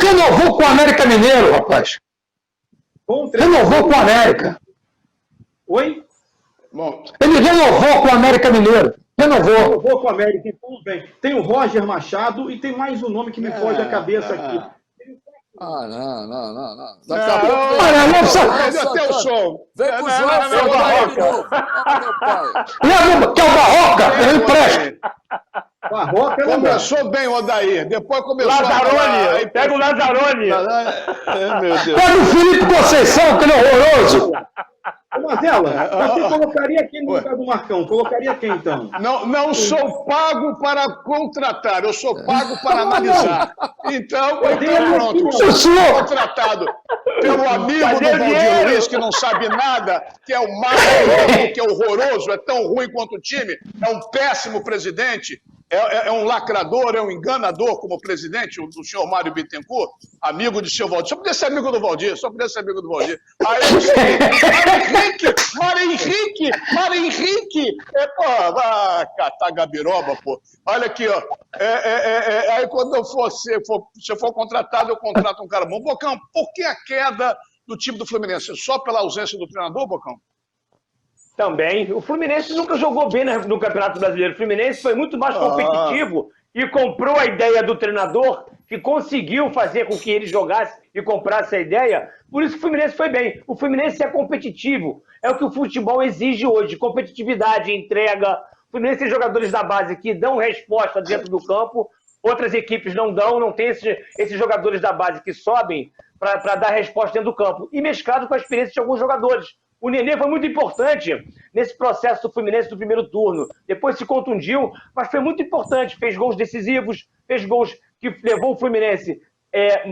Renovou com o América Mineiro, rapaz. Bom treinador. Renovou com o América. Oi? Bom, Ele renovou com o América Mineiro. Renovou. Renovou com o América, tudo bem. Tem o Roger Machado e tem mais um nome que me foge da cabeça aqui. Não. Daqui a pouco vem até o som. Vem com o João Barroca de novo. Meu pai. Leva, que é o Barroca, eu empresto. Barroca Começou bem o Odair, depois começou Lazzaroni, pega o Lazzaroni. Meu Deus. Pega o Felipe Conceição, que ele é horroroso. Ô, Mazela, você colocaria quem no lugar do Marcão? Colocaria quem, então? Não sou pago para contratar, eu sou pago para analisar. Então pronto, sou contratado pelo amigo do Valdir Luiz, que não sabe nada, que é o Mário, que é horroroso, é tão ruim quanto o time, é um péssimo presidente, é um lacrador, é um enganador como presidente, o senhor Mário Bittencourt, amigo de seu Valdir. Só podia ser amigo do Valdir, Aí eu sei, Mário Henrique, vai catar gabiroba, pô. Olha aqui, ó. Aí quando eu se eu for contratado, eu contrato um cara bom. Bocão, por que a queda do time do Fluminense? Só pela ausência do treinador, Bocão? Também. O Fluminense nunca jogou bem no Campeonato Brasileiro. O Fluminense foi muito mais competitivo e comprou a ideia do treinador, que conseguiu fazer com que ele jogasse e comprasse a ideia. Por isso que o Fluminense foi bem. O Fluminense é competitivo. É o que o futebol exige hoje. Competitividade, entrega. O Fluminense tem jogadores da base que dão resposta dentro do campo. Outras equipes não dão. Não tem esses jogadores da base que sobem para dar resposta dentro do campo. E mesclado com a experiência de alguns jogadores. O Nenê foi muito importante nesse processo do Fluminense do primeiro turno. Depois se contundiu, mas foi muito importante. Fez gols decisivos, fez gols que levou o Fluminense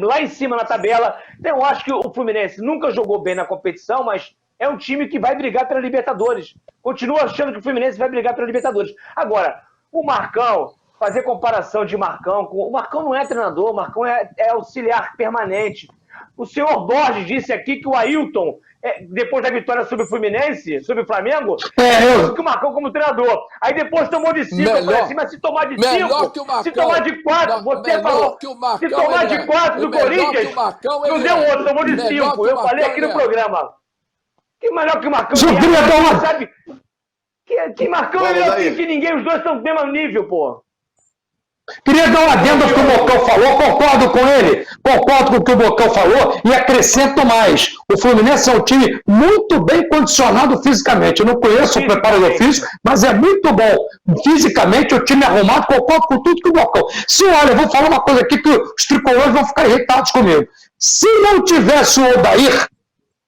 lá em cima na tabela. Então, eu acho que o Fluminense nunca jogou bem na competição, mas é um time que vai brigar pela Libertadores. Continuo achando que o Fluminense vai brigar pela Libertadores. Agora, o Marcão, fazer comparação de Marcão o Marcão não é treinador, o Marcão é auxiliar permanente. O senhor Borges disse aqui que o Ailton, depois da vitória sobre o Fluminense, sobre o Flamengo, que o Marcão como treinador. Aí depois tomou de 5, eu falei assim, mas se tomar de 5, se tomar de 4, você falou, se tomar de 4 do Corinthians, não deu outro, tomou de 5. Eu falei aqui no programa. Que melhor que o Marcão? Sabe? Que Marcão é melhor que ninguém, os dois estão no mesmo nível, pô. Queria dar uma adenda ao que o Bocão falou, concordo com ele, concordo com o que o Bocão falou e acrescento mais. O Fluminense é um time muito bem condicionado fisicamente. Eu não conheço o preparador físico, mas é muito bom. Fisicamente, o time arrumado, concordo com tudo que o Bocão. Olha, eu vou falar uma coisa aqui que os tricolores vão ficar irritados comigo. Se não tivesse o Odair,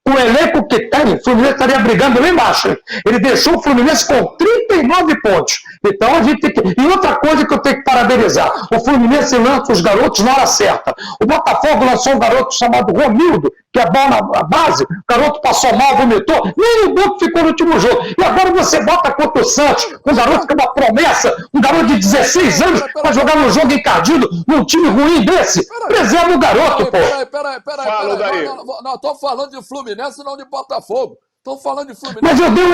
o elenco que tem, o Fluminense estaria brigando lá embaixo. Ele deixou o Fluminense com 39 pontos. Então a gente tem que... E outra coisa que eu tenho que parabenizar: o Fluminense lança os garotos na hora certa. O Botafogo lançou um garoto chamado Romildo, que é bom na base. O garoto passou mal, vomitou. Nem o banco ficou no último jogo. E agora você bota contra o Santos, um garoto que é uma promessa, um garoto de 16 anos, para jogar num jogo encardido, num time ruim desse. Preserva o garoto, pô. Peraí. Não, estou falando de Fluminense, não de Botafogo. Estão falando de Fluminense. Mas eu dei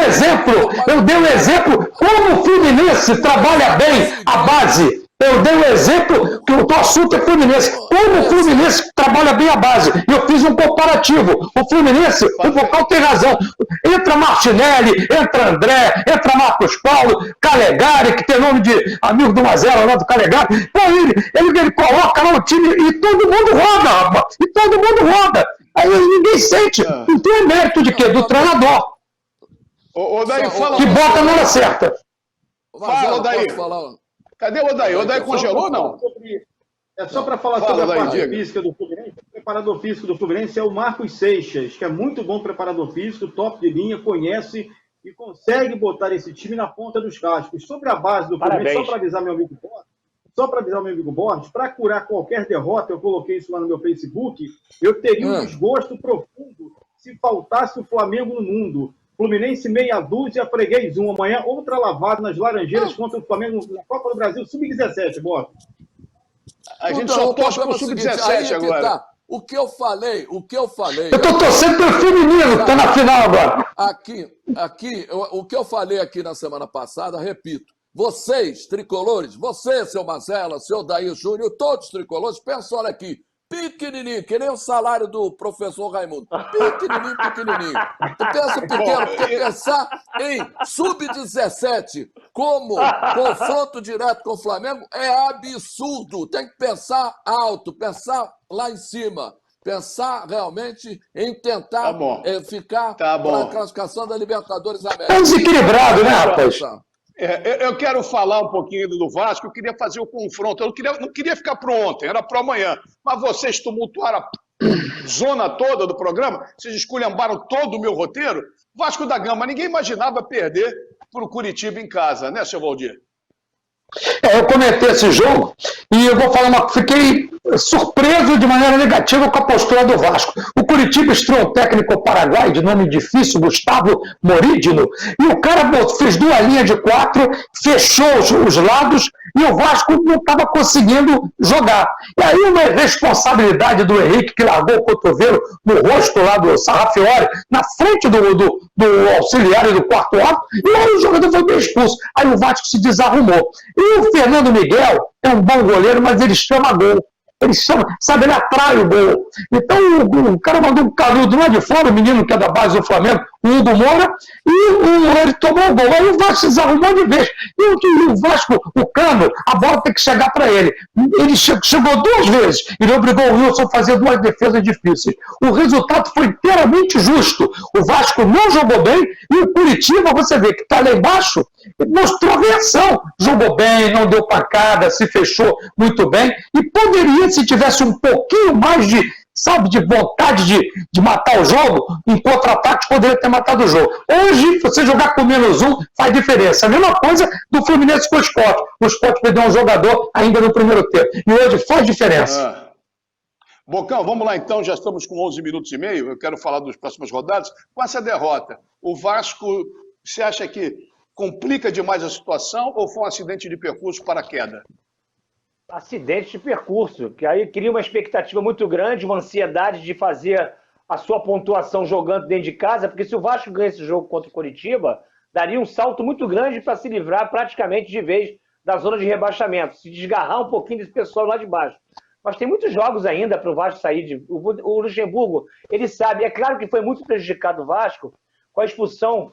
um exemplo como o Fluminense trabalha bem a base. Eu dei um exemplo que o assunto é Fluminense. Como o Fluminense trabalha bem a base. E eu fiz um comparativo. O Fluminense, o Bocão tem razão. Entra Martinelli, entra André, entra Marcos Paulo, Calegari, que tem nome de amigo do Mazela lá do Calegari. Pô, ele coloca lá o time e todo mundo roda, rapaz. E todo mundo roda. Aí ninguém sente. Não tem o mérito de quê? Do treinador. Que bota na hora certa. Fala, Odair. Cadê o Odair? O Odair congelou ou não? É só para falar sobre a parte física do Fluminense. O preparador físico do Fluminense é o Marcos Seixas, que é muito bom preparador físico, top de linha, conhece e consegue botar esse time na ponta dos cascos. Sobre a base do Fluminense, só para avisar meu amigo Borges, para curar qualquer derrota, eu coloquei isso lá no meu Facebook, eu teria um desgosto profundo se faltasse o Flamengo no mundo. Fluminense meia dúzia, Freguês 1. Amanhã, outra lavada nas Laranjeiras contra o Flamengo na Copa do Brasil, Sub-17, Borges. A gente só torce pro Sub-17 agora. Tá. O que eu falei... Eu tô torcendo pelo feminino, que tá na final agora. O que eu falei aqui na semana passada, repito. Vocês, tricolores, você, seu Mazella, seu Daí Júnior, todos os tricolores, pensam, olha aqui, pequenininho, que nem o salário do professor Raimundo. Pequenininho. Tu pensa pequeno, porque pensar em sub-17 como confronto direto com o Flamengo é absurdo. Tem que pensar alto, pensar lá em cima. Pensar realmente em tentar ficar na classificação da Libertadores América. É desequilibrado, né, rapaz? Eu quero falar um pouquinho do Vasco, eu queria fazer o confronto. Eu não queria ficar para ontem, era para amanhã. Mas vocês tumultuaram a zona toda do programa, vocês esculhambaram todo o meu roteiro. Vasco da Gama, ninguém imaginava perder para o Curitiba em casa, né, seu Valdir? Eu comentei esse jogo e eu vou falar fiquei surpreso de maneira negativa com a postura do Vasco. O Curitiba estreou um técnico paraguaio de nome difícil, Gustavo Morídino, e o cara fez 2 linhas de 4, fechou os lados e o Vasco não estava conseguindo jogar. E aí uma responsabilidade do Henrique, que largou o cotovelo no rosto lá do Sarrafiori, na frente do auxiliar e do quarto árbitro, e aí o jogador foi bem expulso. Aí o Vasco se desarrumou. E o Fernando Miguel é um bom goleiro, mas ele chama gol. Ele chama, sabe, ele atrai o gol. Então o cara mandou um canudo lá de fora, o menino que é da base do Flamengo, o Hugo Moura, e ele tomou o gol. Aí o Vasco se desarrumou de vez. E o Vasco, o Cano, a bola tem que chegar para ele. Ele chegou 2 vezes. Ele obrigou o Wilson a fazer 2 defesas difíceis. O resultado foi inteiramente justo. O Vasco não jogou bem e o Curitiba, você vê que está lá embaixo, mostrou reação. Jogou bem, não deu pancada, se fechou muito bem. E poderia, se tivesse um pouquinho mais de vontade de matar o jogo, em contra-ataque poderia ter matado o jogo. Hoje, você jogar com -1 faz diferença. A mesma coisa do Fluminense com o Sport. O Sport perdeu um jogador ainda no primeiro tempo. E hoje faz diferença. Bocão, vamos lá então, já estamos com 11 minutos e meio, eu quero falar das próximas rodadas. Com essa derrota, o Vasco, você acha que complica demais a situação ou foi um acidente de percurso para a queda? Acidente de percurso, que aí cria uma expectativa muito grande, uma ansiedade de fazer a sua pontuação jogando dentro de casa, porque se o Vasco ganha esse jogo contra o Coritiba, daria um salto muito grande para se livrar praticamente de vez da zona de rebaixamento, se desgarrar um pouquinho desse pessoal lá de baixo. Mas tem muitos jogos ainda para o Vasco sair. O Luxemburgo, ele sabe, é claro que foi muito prejudicado o Vasco com a expulsão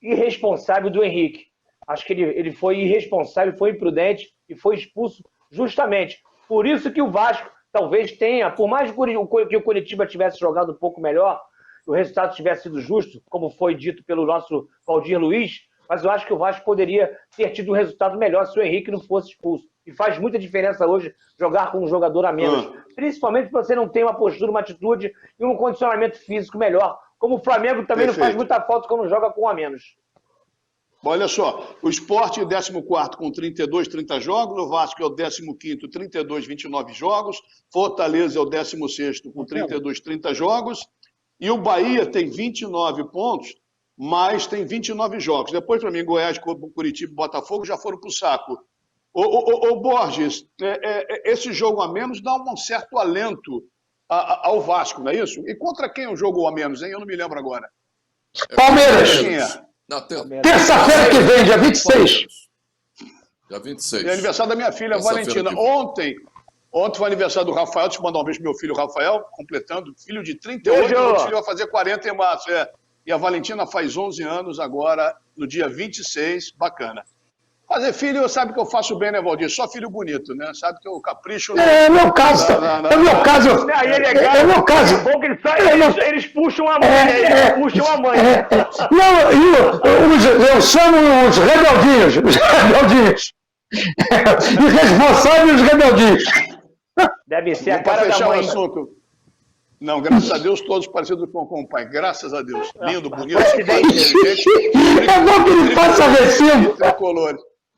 irresponsável do Henrique. Acho que ele foi irresponsável, foi imprudente e foi expulso justamente. Por isso que o Vasco talvez tenha, por mais que o Coritiba tivesse jogado um pouco melhor, o resultado tivesse sido justo, como foi dito pelo nosso Valdir Luiz, mas eu acho que o Vasco poderia ter tido um resultado melhor se o Henrique não fosse expulso. E faz muita diferença hoje jogar com um jogador a menos. Principalmente se você não tem uma postura, uma atitude e um condicionamento físico melhor. Como o Flamengo também não faz muita falta quando joga com um a menos. Olha só, o Sport é o 14º com 30 jogos, o Vasco é o 15º, 29 jogos, Fortaleza é o 16º com 30 jogos, e o Bahia tem 29 pontos, mas tem 29 jogos. Depois, para mim, Goiás, Curitiba e Botafogo já foram para o saco. Ô Borges, esse jogo a menos dá um certo alento ao Vasco, não é isso? E contra quem o jogo a menos, hein? Eu não me lembro agora. Palmeiras! Terça-feira que vem, dia 26. Dia 26. É aniversário da minha filha, Valentina. Ontem foi aniversário do Rafael. Deixa eu mandar um beijo pro meu filho Rafael, completando. Filho de 38, meu filho vai fazer 40 em março. E a Valentina faz 11 anos agora, no dia 26. Bacana. Fazer filho, sabe que eu faço bem, né, Valdir? Só filho bonito, né? Sabe que eu capricho... É meu caso. É meu caso. É meu caso. É bom que eles puxam a mãe. Eles puxam a mãe. Não, eu chamo os rebeldinhos. Os rebeldinhos. Irresponsáveis os rebeldinhos. Deve ser a cara da mãe. Não, graças a Deus, todos parecidos com o pai. Graças a Deus. Lindo, bonito, inteligente. É bom que ele faça recibo.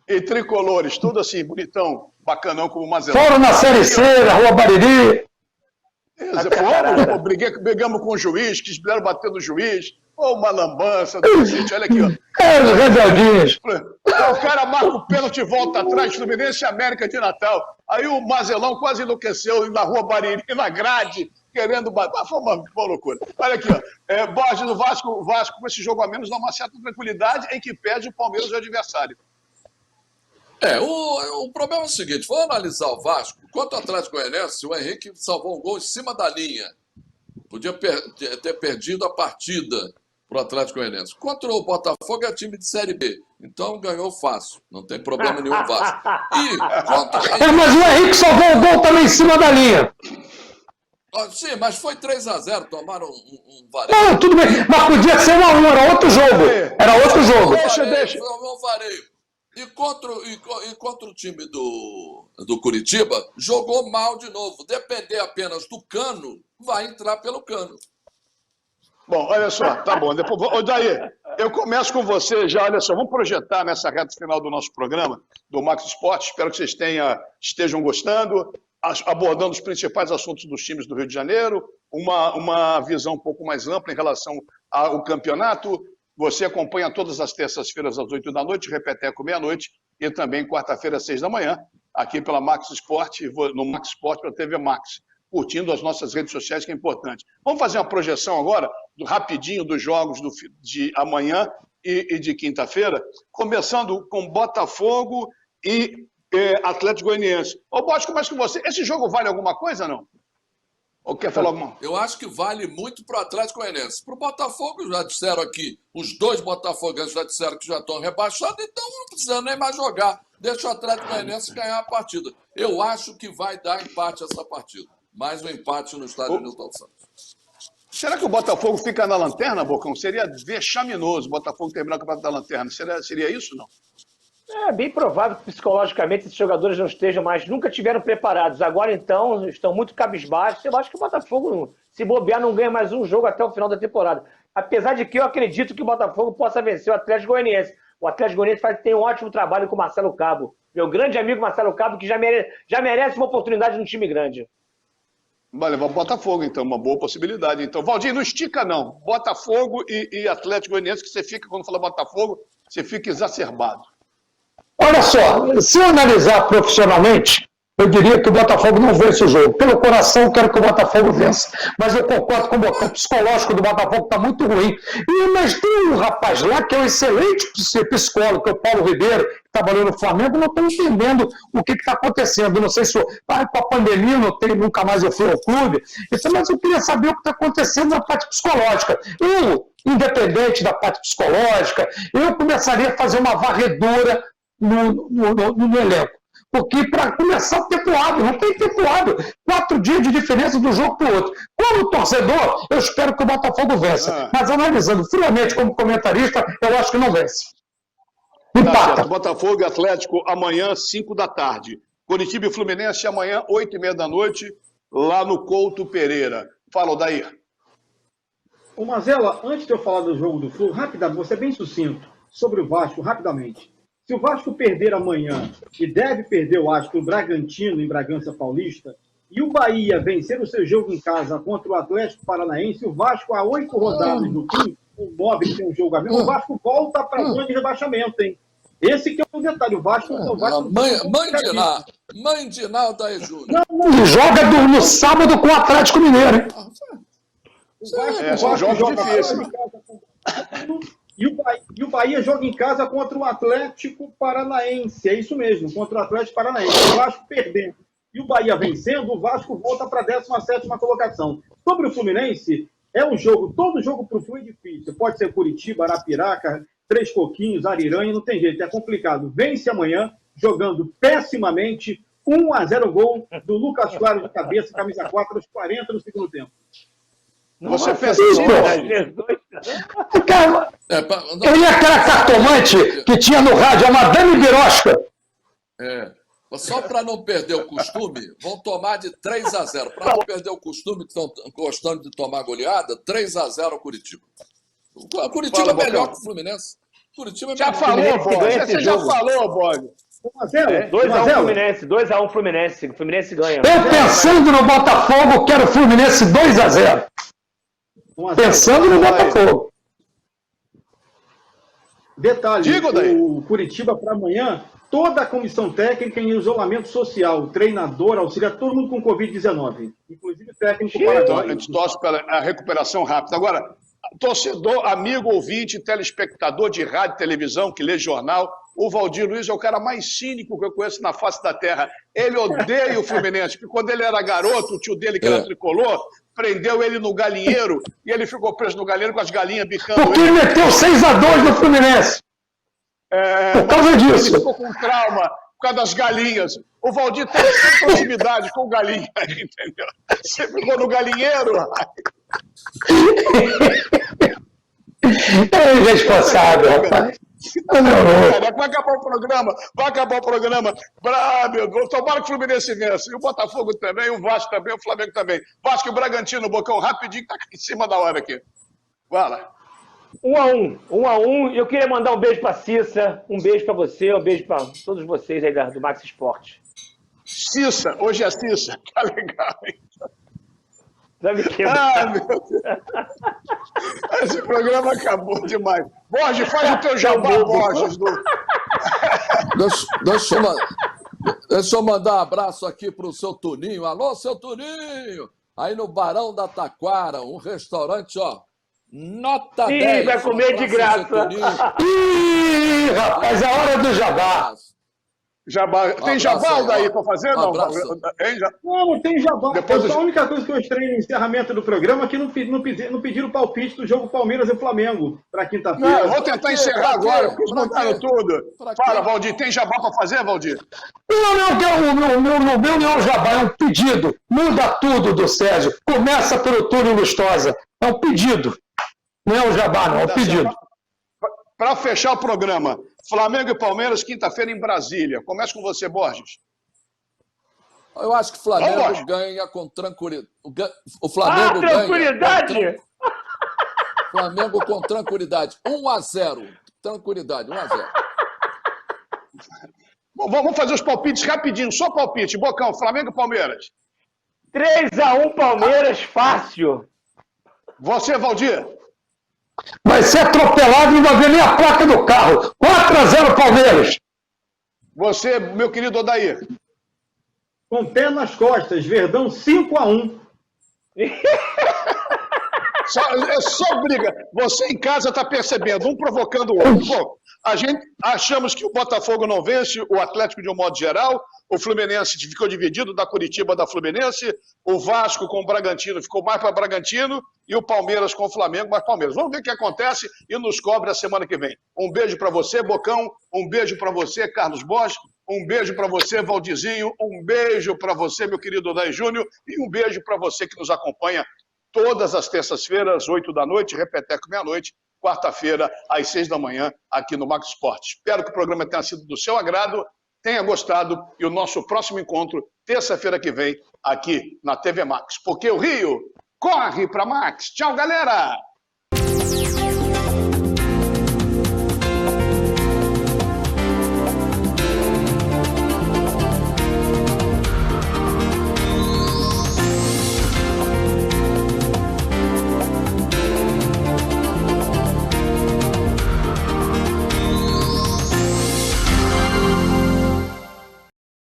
E tricolores, tudo assim, bonitão, bacanão como o Mazella. Foram na Série C, na Rua Bariri. Brigamos com o juiz, quiseram bater no juiz. Ô, uma lambança do City, olha aqui, ó. Os rebeldinhos. O cara marca o pênalti e volta atrás, Fluminense e América de Natal. Aí o Mazelão quase enlouqueceu na rua Bariri, na grade, querendo bater. Foi uma loucura. Olha aqui, ó. Borges do Vasco, o Vasco com esse jogo a menos dá uma certa tranquilidade em que pede o Palmeiras o adversário. O problema é o seguinte, vamos analisar o Vasco. Contra o Atlético Goianiense, o Henrique salvou um gol em cima da linha. Podia ter perdido a partida para o Atlético Goianiense. Contra o Botafogo é time de Série B. Então ganhou fácil. Não tem problema nenhum o Vasco. Mas o Henrique salvou o gol também em cima da linha. Sim, mas foi 3-0. Tomaram um vareio. Não, tudo bem. Mas podia ser 1-1. Era outro jogo. Era outro jogo. Deixa. Um vareio. E contra o time do Curitiba, jogou mal de novo. Depender apenas do Cano, vai entrar pelo Cano. Bom, olha só, tá bom. Depois, daí, eu começo com você já, olha só, vamos projetar nessa reta final do nosso programa, do Max Esporte. Espero que vocês estejam gostando, abordando os principais assuntos dos times do Rio de Janeiro, uma visão um pouco mais ampla em relação ao campeonato. Você acompanha todas as terças-feiras às 8 da noite, Repeteco meia-noite, e também quarta-feira às 6 da manhã, aqui pela Max Esporte, no Max Esporte pela TV Max, curtindo as nossas redes sociais, que é importante. Vamos fazer uma projeção agora, rapidinho, dos jogos de amanhã e de quinta-feira, começando com Botafogo e Atlético Goianiense. Ô, Bosch, começa com você. Esse jogo vale alguma coisa, não? Ou quer falar alguma? Eu acho que vale muito para o Atlético Goianiense. Para o Botafogo, já disseram aqui, os dois botafoguenses já disseram que já estão rebaixados, então não precisa nem mais jogar. Deixa o Atlético Goianiense ganhar a partida. Eu acho que vai dar empate essa partida. Mais um empate no estádio Newton Santos. Será que o Botafogo fica na lanterna, Bocão? Seria vexaminoso o Botafogo terminar o campeonato da lanterna. Seria isso, não? É bem provável que psicologicamente esses jogadores não estejam mais, nunca tiveram preparados. Agora, então, estão muito cabisbaixos. Eu acho que o Botafogo, se bobear, não ganha mais um jogo até o final da temporada. Apesar de que eu acredito que o Botafogo possa vencer o Atlético Goianiense. O Atlético Goianiense tem um ótimo trabalho com o Marcelo Cabo. Meu grande amigo Marcelo Cabo, que já merece uma oportunidade no time grande. Vai levar o Botafogo, então, uma boa possibilidade. Então, Valdir, não estica, não. Botafogo e Atlético Goianiense, que você fica, quando fala Botafogo, você fica exacerbado. Olha só, se eu analisar profissionalmente, eu diria que o Botafogo não vence o jogo. Pelo coração, eu quero que o Botafogo vença. Mas eu concordo com o Bocão, o psicológico do Botafogo está muito ruim. Mas tem um rapaz lá que é um excelente psicólogo, que é o Paulo Ribeiro, que trabalhou no Flamengo, não estou entendendo o que está acontecendo. Não sei se com a pandemia nunca mais eu fui ao clube, então, mas eu queria saber o que está acontecendo na parte psicológica. Eu, independente da parte psicológica, eu começaria a fazer uma varredura no elenco. Porque para começar o tempo hábil, não tem tempo hábil. 4 dias de diferença do jogo para o outro. Como torcedor, eu espero que o Botafogo vença. Mas analisando friamente como comentarista, eu acho que não vence. Tá, Botafogo e Atlético amanhã, 5 da tarde. Curitiba e Fluminense amanhã, 8h30 da noite, lá no Couto Pereira. Fala, Odair. Ô, Mazella, antes de eu falar do jogo do Flu, rapidamente, você é bem sucinto sobre o Vasco, rapidamente. Se o Vasco perder amanhã, e deve perder, eu acho, o Bragantino em Bragança Paulista, e o Bahia vencer o seu jogo em casa contra o Atlético Paranaense, o Vasco, há 8 rodadas no fim, o 9 que tem um jogo a menos, o Vasco volta para a zona de rebaixamento, hein? Esse que é o detalhe, o Vasco... Mãe de Nau da Júnior. E joga no sábado com o Atlético Mineiro, hein? O Vasco joga difícil. E o Bahia joga em casa contra o Atlético Paranaense. É isso mesmo, contra o Atlético Paranaense. O Vasco perdendo e o Bahia vencendo, o Vasco volta para a 17ª colocação. Sobre o Fluminense, todo jogo para o Flu é difícil. Pode ser Curitiba, Arapiraca, Três Coquinhos, Ariranha, não tem jeito, é complicado. Vence amanhã, jogando pessimamente, 1-0 gol do Lucas Soares de cabeça, camisa 4, aos 40 do segundo tempo. Você pensa assim, ele é aquela cartomante que tinha no rádio, a Madame Birosca. Só para não perder o costume, vão tomar de 3-0. Para não perder o costume, que estão gostando de tomar goleada, 3-0 o Curitiba. O Curitiba é melhor que o Fluminense. Curitiba é já falou, Bode. Você já falou, Bode. 2-1 Fluminense, 2-1 Fluminense. O Fluminense ganha. Eu pensando no Botafogo, quero Fluminense 2-0. Pensando no Botafogo. Detalhe, Diga, Odair. o Curitiba para amanhã, toda a comissão técnica em isolamento social, treinador, auxiliar, todo mundo com Covid-19, inclusive o técnico Então, a paraguaio. gente torce pela recuperação rápida. Agora, torcedor, amigo, ouvinte, telespectador de rádio, televisão, que lê jornal, o Valdir Luiz é o cara mais cínico que eu conheço na face da terra. Ele odeia o Fluminense, porque quando ele era garoto, o tio dele, que era tricolor, prendeu ele no galinheiro e ele ficou preso no galinheiro com as galinhas bicando Porque ele meteu 6-2 no Fluminense. Por causa disso. Ele ficou com trauma por causa das galinhas. O Valdir tem sempre proximidade com galinha, entendeu? Você ficou no galinheiro. É irresponsável, rapaz. Vai acabar o programa, vai acabar o programa. Meu Deus, tomara que o Fluminense vença. E o Botafogo também, o Vasco também, o Flamengo também. Vasco e o Bragantino, Bocão, rapidinho, que tá em cima da hora aqui. Vai lá. 1-1. Eu queria mandar um beijo pra Cissa, um beijo pra você, um beijo pra todos vocês aí do Max Esporte. Cissa, hoje é Cissa. Tá legal, hein? Vai me quebrar. Meu Deus. Esse programa acabou demais. Borges, faz o teu jabá, Borges. Deixa eu mandar um abraço aqui pro seu Tuninho. Alô, seu Tuninho! Aí no Barão da Taquara, um restaurante, ó, nota 10. Vai comer de graça. Ih, rapaz, é a hora do jabá. Jabá. Tem jabá daí para fazer? Não, não tem jabá. Depois a única coisa que eu estranho no encerramento do programa é que não pediram o palpite do jogo Palmeiras e Flamengo para quinta-feira. Não, eu vou tentar encerrar agora, porque eles mandaram tudo. Fala, Valdir, tem jabá para fazer, Valdir? Não, o meu não é um jabá, é um pedido. Muda tudo do Sérgio. Começa pelo Túlio Lustosa. É um pedido. Não é um jabá, não, é um pedido. Para fechar o programa, Flamengo e Palmeiras, quinta-feira em Brasília. Começa com você, Borges. Eu acho que o Flamengo ganha com tranquilidade. O Flamengo ganha. Tranquilidade? Flamengo com tranquilidade. 1-0. Tranquilidade, 1-0. Vamos fazer os palpites rapidinho, só palpite. Bocão, Flamengo e Palmeiras. 3-1 Palmeiras, fácil. Você, Valdir. Vai ser atropelado e não vai ver nem a placa do carro. 4-0 Palmeiras. Você, meu querido Odair. Com pé nas costas, Verdão 5-1. É só briga. Você em casa está percebendo, um provocando o outro. Bom, a gente achamos que o Botafogo não vence, o Atlético de um modo geral, o Fluminense ficou dividido da Curitiba da Fluminense, o Vasco com o Bragantino ficou mais para Bragantino e o Palmeiras com o Flamengo, mais Palmeiras. Vamos ver o que acontece e nos cobre a semana que vem. Um beijo para você, Bocão, um beijo para você, Carlos Bosch, um beijo para você, Valdizinho, um beijo para você, meu querido Odair Júnior, e um beijo para você que nos acompanha todas as terças-feiras, 8 da noite, repeteco meia-noite, quarta-feira, às 6 da manhã, aqui no Max Esporte. Espero que o programa tenha sido do seu agrado, tenha gostado, e o nosso próximo encontro, terça-feira que vem, aqui na TV Max. Porque o Rio corre para Max. Tchau, galera!